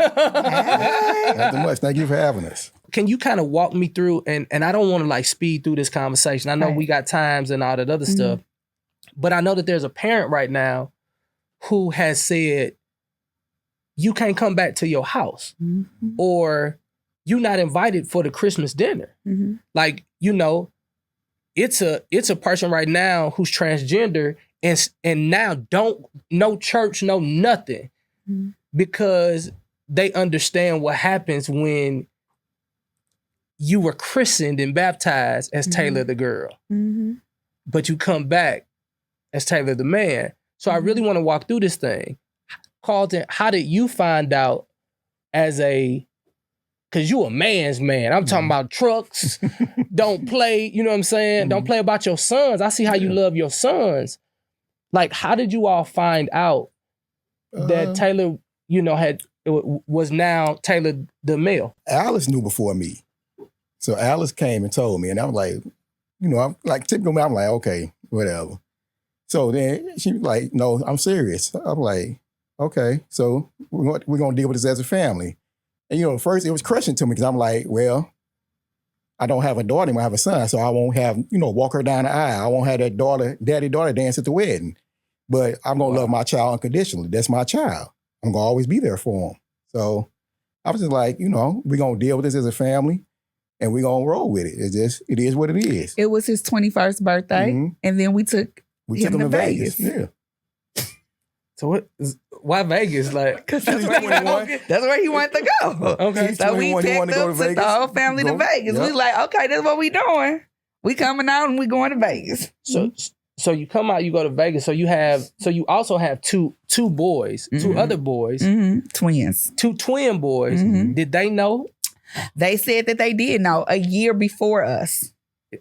I: much. Thank you for having us.
A: Can you kind of walk me through, and I don't want to like speed through this conversation. I know we got times and all that other stuff, but I know that there's a parent right now who has said, you can't come back to your house or you're not invited for the Christmas dinner. Like, you know, it's a person right now who's transgender and now no church, no nothing, because they understand what happens when you were christened and baptized as Taylor the girl, but you come back as Taylor the man. So I really want to walk through this thing. Carlton, how did you find out because you a man's man. I'm talking about trucks. Don't play, you know what I'm saying? Don't play about your sons. I see how you love your sons. Like, how did you all find out that Taylor, you know, was now Taylor the male?
I: Alice knew before me. So Alice came and told me, and I'm like, you know, I'm like, typical, I'm like, okay, whatever. So then she was like, no, I'm serious. I'm like, okay, so we're going to deal with this as a family. And, you know, first it was crushing to me because I'm like, well, I don't have a daughter anymore, I have a son, so I won't have, you know, walk her down the aisle. I won't have that daddy-daughter dance at the wedding. But I'm going to love my child unconditionally. That's my child. I'm going to always be there for him. So I was just like, you know, we're going to deal with this as a family and we're going to roll with it. It is what it is.
B: It was his 21st birthday, and then we took him to Vegas.
I: Yeah.
A: So why Vegas? Like,
B: because that's where he wanted to go.
A: Okay.
B: So we picked up, took the whole family to Vegas. We like, okay, this is what we doing. We coming out and we going to Vegas.
A: So you come out, you go to Vegas. So you also have two boys, two other boys,
B: twins,
A: two twin boys. Did they know?
B: They said that they did know a year before us.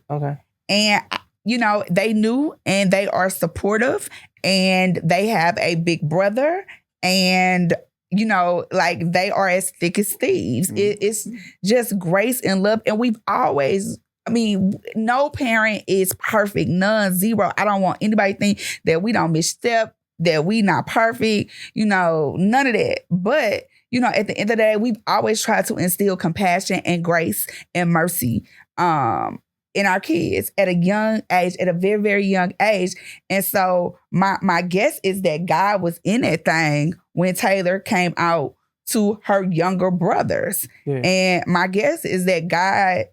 A: Okay.
B: And you know, they knew and they are supportive and they have a big brother and, you know, like they are as thick as thieves. It's just grace and love. And we've always, I mean, no parent is perfect, none, zero. I don't want anybody to think that we don't misstep, that we not perfect, you know, none of that. But, you know, at the end of the day, we've always tried to instill compassion and grace and mercy in our kids at a young age, at a very, very young age. And so my guess is that God was in that thing when Taylor came out to her younger brothers. Yeah. And my guess is that God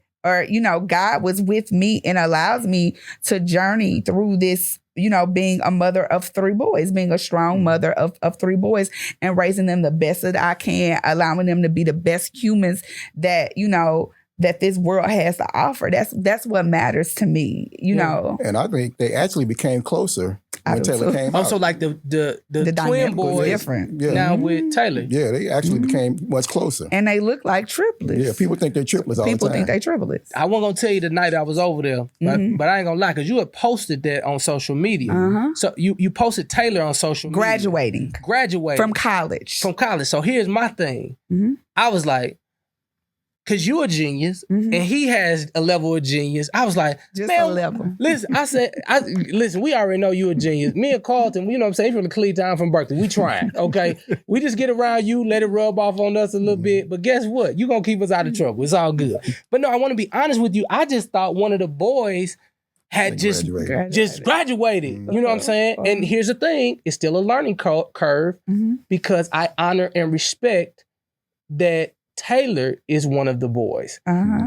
B: was with me and allows me to journey through this, you know, being a mother of three boys, being a strong mother of three boys and raising them the best that I can, allowing them to be the best humans that, you know, that this world has to offer. That's what matters to me, you know.
I: And I think they actually became closer when Taylor came out.
A: Also, like the twin boys
B: different.
A: Now with Taylor.
I: Yeah, they actually became much closer.
B: And they look like triplets.
I: Yeah, people think they're triplets all the time.
B: People think they're triplets.
A: I wasn't going to tell you the night I was over there, but I ain't going to lie, because you had posted that on social media. So you posted Taylor on social media.
B: Graduating. From college.
A: So here's my thing. I was like, because you're a genius and he has a level of genius. I was like,
B: just a level.
A: Listen, listen, we already know you're a genius. Me and Carlton, you know what I'm saying, from the Cleveland, I'm from Berkeley. We trying, okay? We just get around you, let it rub off on us a little bit. But guess what? You're going to keep us out of trouble. It's all good. But no, I want to be honest with you. I just thought one of the boys had just graduated. You know what I'm saying? And here's the thing. It's still a learning curve because I honor and respect that Taylor is one of the boys.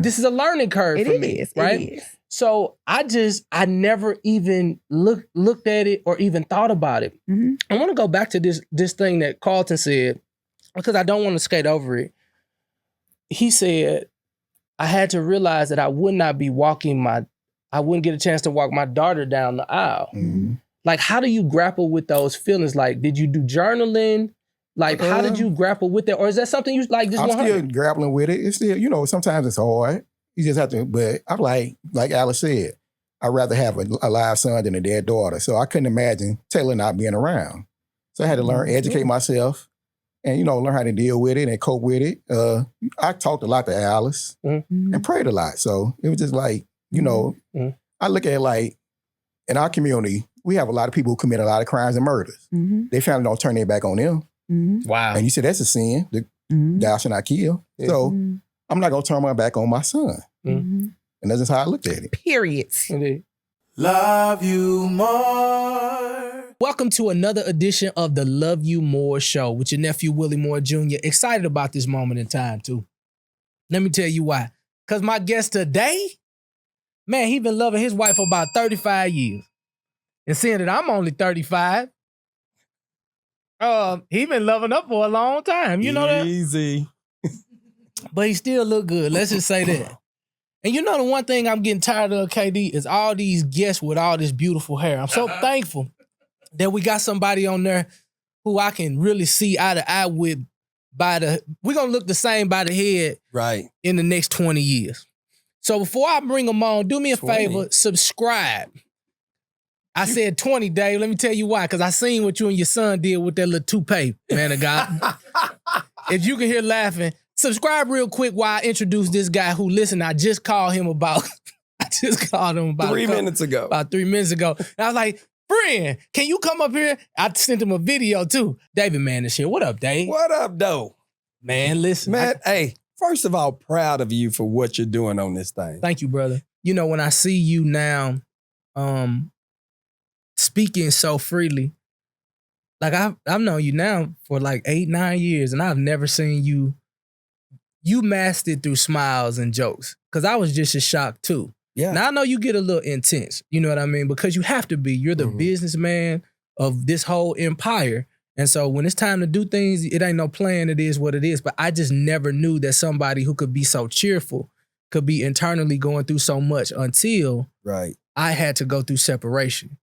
A: This is a learning curve for me, right?
B: It is.
A: So I never even looked at it or even thought about it. I want to go back to this thing that Carlton said because I don't want to skate over it. He said, I had to realize that I would not be I wouldn't get a chance to walk my daughter down the aisle. Like, how do you grapple with those feelings? Like, did you do journaling? Like, how did you grapple with that? Or is that something you like just
I: I'm
A: 100?
I: still grappling with it. It's still, you know, sometimes it's hard. You just have to, but I'm like Alice said, I'd rather have a live son than a dead daughter. So I couldn't imagine Taylor not being around. So I had to learn, educate myself and, learn how to deal with it and cope with it. I talked a lot to Alice and prayed a lot. So it was just like, I look at it like in our community, we have a lot of people who commit a lot of crimes and murders. They family don't turn their back on them.
A: Wow.
I: And you said that's a sin. Thou shalt not kill. So I'm not going to turn my back on my son. And that's just how I looked at it.
B: Period.
C: Love you more.
A: Welcome to another edition of the Love You More Show with your nephew, Willie Moore Jr. Excited about this moment in time, too. Let me tell you why. Because my guest today, man, he been loving his wife for about 35 years. And seeing that I'm only 35, he been loving up for a long time. You know that?
J: Easy.
A: But he still look good. Let's just say that. And the one thing I'm getting tired of, KD, is all these guests with all this beautiful hair. I'm so thankful that we got somebody on there who I can really see eye to eye with we're going to look the same by the head in the next 20 years. So before I bring them on, do me a favor, subscribe. I said 20, Dave. Let me tell you why. Because I seen what you and your son did with that little toupee, man of God. If you can hear laughing, subscribe real quick while I introduce this guy who, listen, I just called him about
J: 3 minutes ago.
A: About 3 minutes ago. And I was like, friend, can you come up here? I sent him a video too. David Mann is here. What up, Dave?
J: What up, though?
A: Man, listen.
J: Man, hey, first of all, proud of you for what you're doing on this thing.
A: Thank you, brother. When I see you now speaking so freely, like I've known you now for like 8-9 years, and I've never seen you mastered through smiles and jokes. Because I was just as shocked too.
J: Yeah.
A: Now I know you get a little intense, you know what I mean? Because you have to be. You're the businessman of this whole empire. And so when it's time to do things, it ain't no plan, it is what it is. But I just never knew that somebody who could be so cheerful could be internally going through so much until I had to go through separation.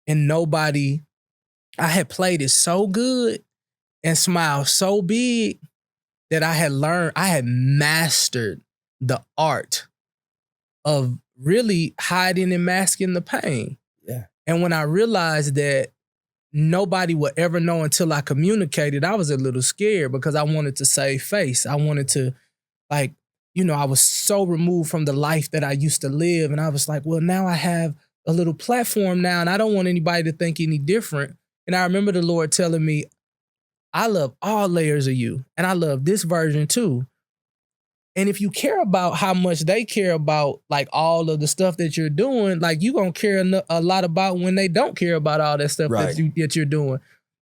A: And I had played it so good and smiled so big that I had mastered the art of really hiding and masking the pain.
J: Yeah.
A: And when I realized that nobody would ever know until I communicated, I was a little scared because I wanted to save face. I wanted to, I was so removed from the life that I used to live. And I was like, well, now I have a little platform now, and I don't want anybody to think any different. And I remember the Lord telling me, I love all layers of you, and I love this version too. And if you care about how much they care about, like, all of the stuff that you're doing, like, you're going to care a lot about when they don't care about all that stuff that you're doing.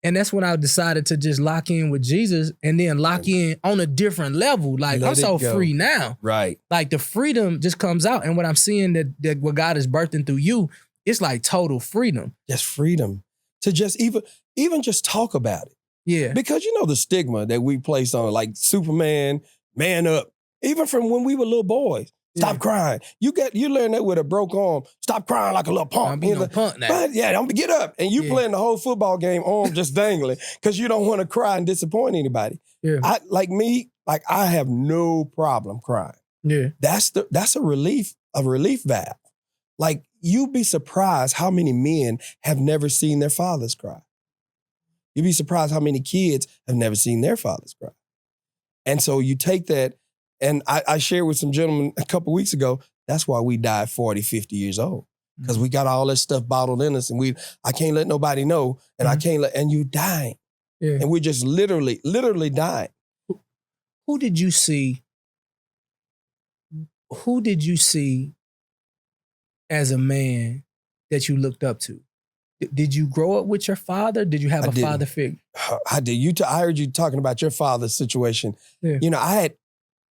A: And that's when I decided to just lock in with Jesus and then lock in on a different level. Like, I'm so free now.
J: Right.
A: Like, the freedom just comes out. And what I'm seeing that what God is birthing through you, it's like total freedom.
J: Just freedom to just even just talk about it.
A: Yeah.
J: Because the stigma that we place on, like Superman, man up. Even from when we were little boys. Stop crying. You learn that with a broke arm. Stop crying like a little punk.
A: I'm being a punk now.
J: But I'm gonna get up. And you playing the whole football game, arm just dangling, because you don't want to cry and disappoint anybody.
A: Yeah.
J: I have no problem crying.
A: Yeah.
J: That's a relief valve. Like, you'd be surprised how many men have never seen their fathers cry. You'd be surprised how many kids have never seen their fathers cry. And so you take that. And I shared with some gentlemen a couple weeks ago, that's why we died 40, 50 years old. Because we got all that stuff bottled in us, and I can't let nobody know, and and you dying.
A: Yeah.
J: And we're just literally dying.
A: Who did you see as a man that you looked up to? Did you grow up with your father? Did you have a father figure?
J: I did. I heard you talking about your father's situation.
A: Yeah.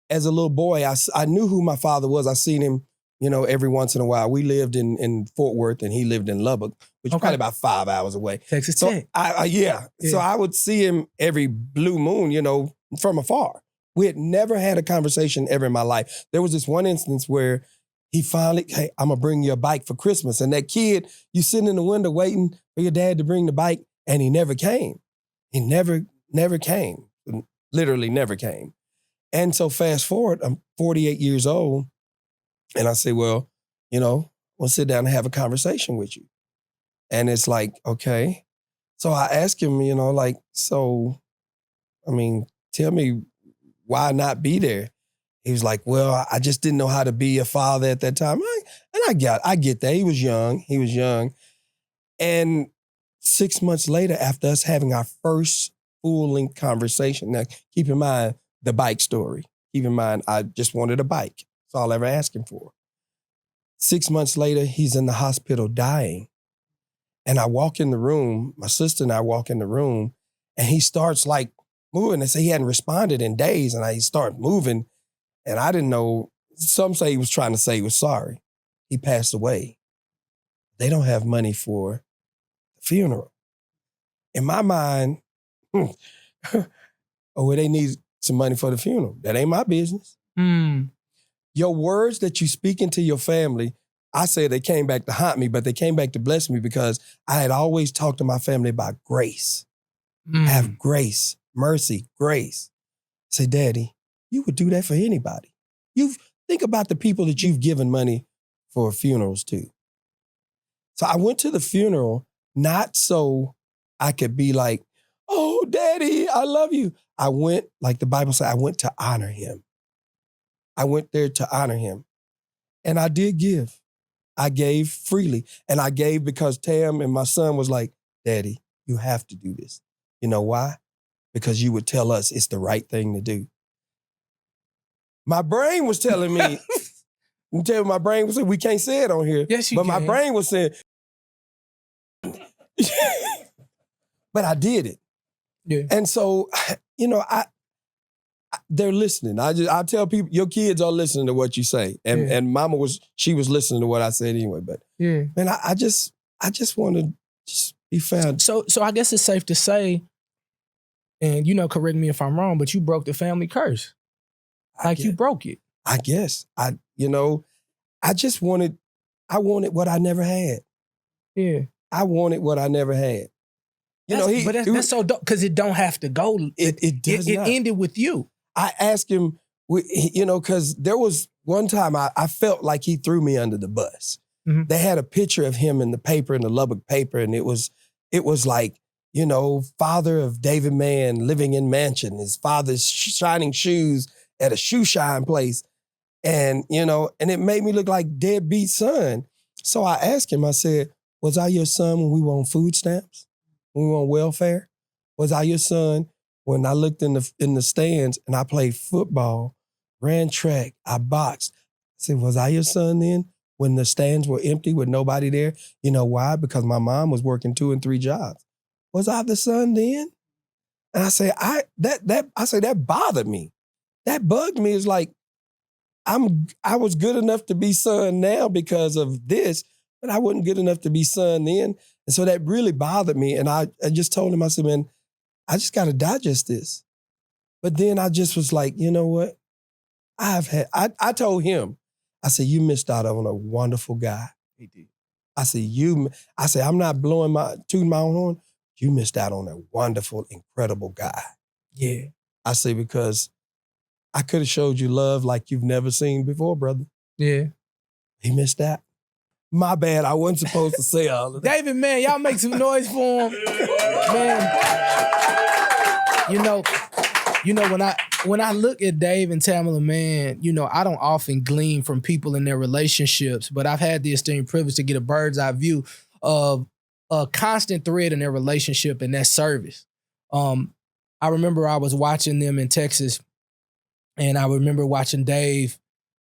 J: As a little boy, I knew who my father was. I seen him, every once in a while. We lived in Fort Worth, and he lived in Lubbock, which is probably about 5 hours away.
A: Texas
J: Tech.
A: Yeah.
J: So I would see him every blue moon, from afar. We had never had a conversation ever in my life. There was this one instance where he finally, hey, I'm going to bring you a bike for Christmas. And that kid, you sitting in the window waiting for your dad to bring the bike, and he never came. He never came. Literally never came. And so fast forward, I'm 48 years old, And I say, well, we'll sit down and have a conversation with you. And it's like, okay. So I asked him, tell me why not be there? He was like, well, I just didn't know how to be a father at that time. I get that. He was young. And 6 months later, after us having our first full-length conversation, now keep in mind the bike story. Keep in mind, I just wanted a bike. That's all I ever asked him for. 6 months later, he's in the hospital dying. And I walk in the room, my sister and I walk in the room, and he starts like moving. They say he hadn't responded in days, and he started moving. And I didn't know, some say he was trying to say he was sorry. He passed away. They don't have money for the funeral. In my mind, they need some money for the funeral. That ain't my business. Your words that you speak into your family, I say they came back to haunt me, but they came back to bless me because I had always talked to my family about grace. Have grace, mercy, grace. Say, Daddy, you would do that for anybody. Think about the people that you've given money for funerals to. So I went to the funeral, not so I could be like, oh, Daddy, I love you. I went, like the Bible said, I went to honor him. I went there to honor him. And I did give. I gave freely. And I gave because Tam and my son was like, Daddy, you have to do this. You know why? Because you would tell us it's the right thing to do. My brain was telling me, my brain was saying, we can't say it on here.
A: Yes, you
J: but
A: can.
J: My brain was saying, but I did it.
A: Yeah.
J: And so, they're listening. I tell people, your kids are listening to what you say. And Mama was listening to what I said anyway. But man, I just want to just be found.
A: So I guess it's safe to say, and correct me if I'm wrong, but you broke the family curse. You broke it.
J: I guess. I wanted what I never had.
A: Yeah.
J: I wanted what I never had.
A: That's so dope because it don't have to go.
J: It does not.
A: It ended with you.
J: I asked him, because there was one time I felt like he threw me under the bus. Mm-hmm. They had a picture of him in the paper, in the Lubbock paper, and it was like, father of David Mann living in mansion, his father's shining shoes at a shoe shine place. And, and it made me look like deadbeat son. So I asked him, I said, was I your son when we were on food stamps? When we were on welfare? Was I your son when I looked in the stands and I played football, ran track, I boxed? I said, was I your son then when the stands were empty with nobody there? You know why? Because my mom was working 2 and 3 jobs. Was I the son then? And I say, that bothered me. That bugged me. It's like, I was good enough to be son now because of this, but I wasn't good enough to be son then. And so that really bothered me. And I just told him, I said, man, I just got to digest this. But then I just was like, you know what? I told him, I said, you missed out on a wonderful guy. He did. I said, I'm not tooting my own horn. You missed out on a wonderful, incredible guy.
A: Yeah.
J: I say, because I could have showed you love like you've never seen before, brother.
A: Yeah.
J: He missed that. My bad. I wasn't supposed to say all of that.
A: David, man, y'all make some noise for him. Man. When I look at Dave and Tamala, man, I don't often glean from people in their relationships, but I've had the esteemed privilege to get a bird's eye view of a constant thread in their relationship, and that's service. I remember I was watching them in Texas, and I remember watching Dave,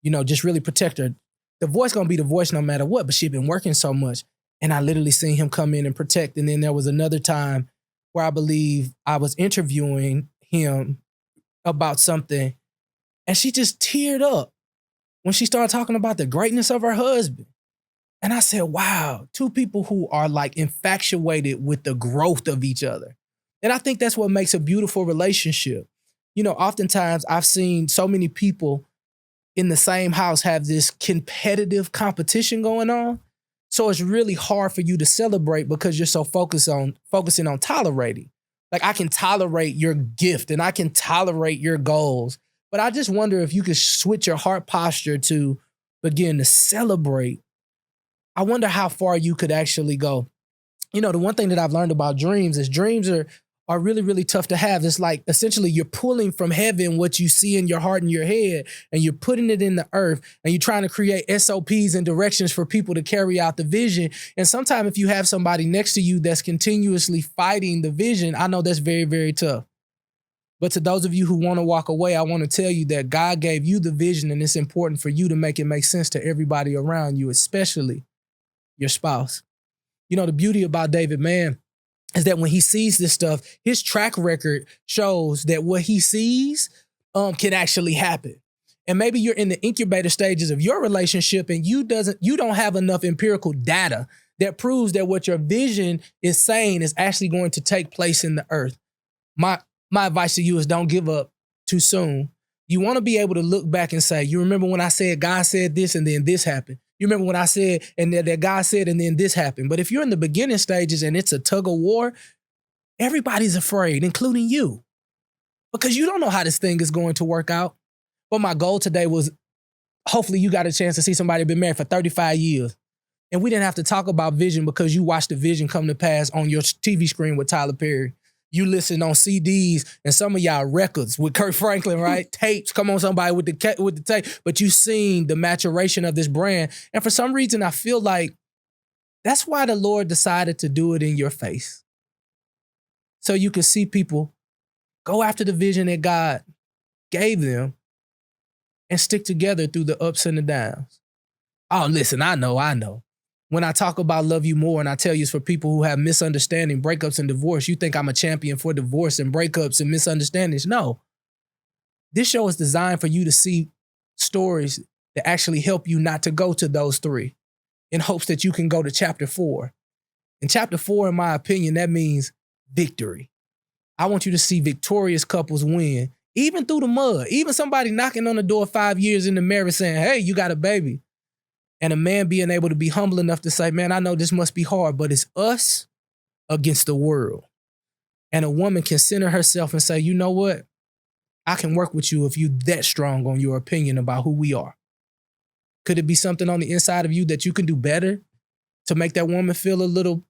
A: just really protect her. The voice gonna be the voice no matter what, but she'd been working so much, and I literally seen him come in and protect. And then there was another time where I believe I was interviewing him about something, and she just teared up when she started talking about the greatness of her husband. And I said, wow, 2 people who are like infatuated with the growth of each other. And I think that's what makes a beautiful relationship. Oftentimes I've seen so many people in the same house have this competitive competition going on. So it's really hard for you to celebrate because you're so focusing on tolerating. Like, I can tolerate your gift and I can tolerate your goals, but I just wonder if you could switch your heart posture to, begin to celebrate, I wonder how far you could actually go. You know, the one thing that I've learned about dreams is dreams are really, really tough to have. It's like essentially you're pulling from heaven what you see in your heart and your head, and you're putting it in the earth, and you're trying to create SOPs and directions for people to carry out the vision. And sometimes if you have somebody next to you that's continuously fighting the vision, I know that's very, very tough. But to those of you who want to walk away, I want to tell you that God gave you the vision, and it's important for you to make it make sense to everybody around you, especially your spouse. You know, the beauty about David Mann is that when he sees this stuff, his track record shows that what he sees can actually happen. And maybe you're in the incubator stages of your relationship and you don't have enough empirical data that proves that what your vision is saying is actually going to take place in the earth. My advice to you is don't give up too soon. You want to be able to look back and say, you remember when I said God said this and then this happened. You remember when I said, and that God said, and then this happened. But if you're in the beginning stages and it's a tug of war, everybody's afraid, including you, because you don't know how this thing is going to work out. But my goal today was, hopefully you got a chance to see somebody been married for 35 years. And we didn't have to talk about vision because you watched the vision come to pass on your TV screen with Tyler Perry. You listen on CDs and some of y'all records with Kirk Franklin, right? Tapes, come on somebody with the tape. But you seen the maturation of this brand. And for some reason, I feel like that's why the Lord decided to do it in your face. So you can see people go after the vision that God gave them and stick together through the ups and the downs. Oh, listen, I know. When I talk about Love You More and I tell you it's for people who have misunderstanding, breakups, and divorce, you think I'm a champion for divorce and breakups and misunderstandings. No. This show is designed for you to see stories that actually help you not to go to those three in hopes that you can go to chapter 4. In chapter 4, in my opinion, that means victory. I want you to see victorious couples win, even through the mud, even somebody knocking on the door 5 years in the marriage saying, hey, you got a baby. And a man being able to be humble enough to say, man, I know this must be hard, but it's us against the world. And a woman can center herself and say, you know what? I can work with you if you're that strong on your opinion about who we are. Could it be something on the inside of you that you can do better to make that woman feel a little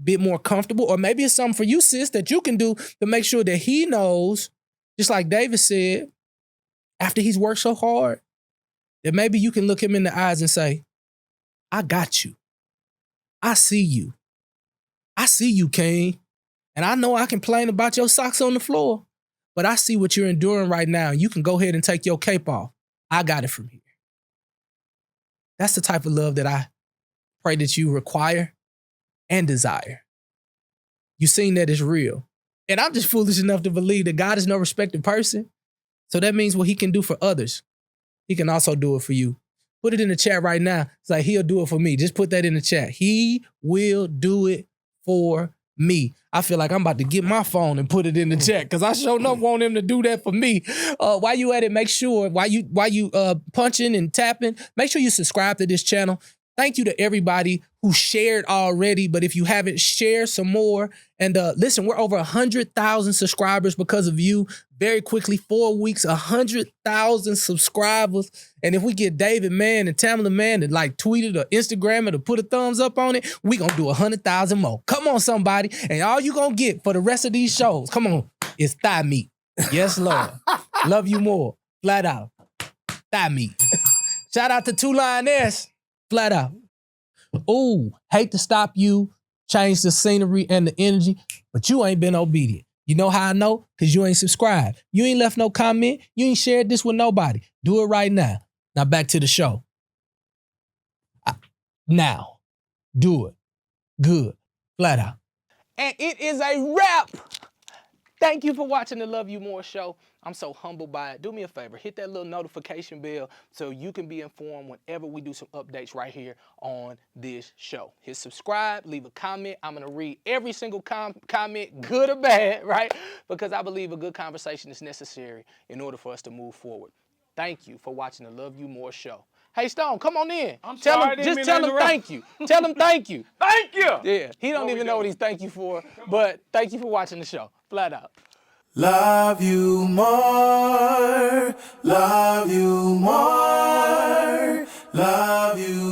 A: bit more comfortable? Or maybe it's something for you, sis, that you can do to make sure that he knows, just like David said, after he's worked so hard, that maybe you can look him in the eyes and say, I got you. I see you. I see you, King. And I know I complain about your socks on the floor, but I see what you're enduring right now. You can go ahead and take your cape off. I got it from here. That's the type of love that I pray that you require and desire. You've seen that it's real. And I'm just foolish enough to believe that God is no respected person. So that means what he can do for others, he can also do it for you. Put it in the chat right now. It's like, he'll do it for me. Just put that in the chat. He will do it for me. I feel like I'm about to get my phone and put it in the chat because I sure enough want him to do that for me. While you at it, make sure, while you punching and tapping, make sure you subscribe to this channel. Thank you to everybody who shared already, but if you haven't, share some more. And listen, we're over 100,000 subscribers because of you. Very quickly, 4 weeks, 100,000 subscribers. And if we get David Mann and Tamala Mann to like tweet it or Instagram it or put a thumbs up on it, we gonna do 100,000 more. Come on, somebody. And all you gonna get for the rest of these shows, come on, is thigh meat. Yes, Lord. Love you more. Flat out. Thigh meat. Shout out to Two Lioness. Flat out. Ooh, hate to stop you, change the scenery and the energy, but you ain't been obedient. You know how I know? Because you ain't subscribed. You ain't left no comment. You ain't shared this with nobody. Do it right now. Now back to the show. Now. Do it. Good. Flat out. And it is a wrap. Thank you for watching the Love You More show. I'm so humbled by it. Do me a favor, hit that little notification bell so you can be informed whenever we do some updates right here on this show. Hit subscribe, leave a comment. I'm gonna read every single comment, good or bad, right? Because I believe a good conversation is necessary in order for us to move forward. Thank you for watching the Love You More show. Hey, Stone, come on in. Tell him thank you. Tell him thank you.
C: Thank you.
A: Yeah, he don't even know what he's thank you for, but thank you for watching the show. Flat out.
C: Love you more, love you more, love you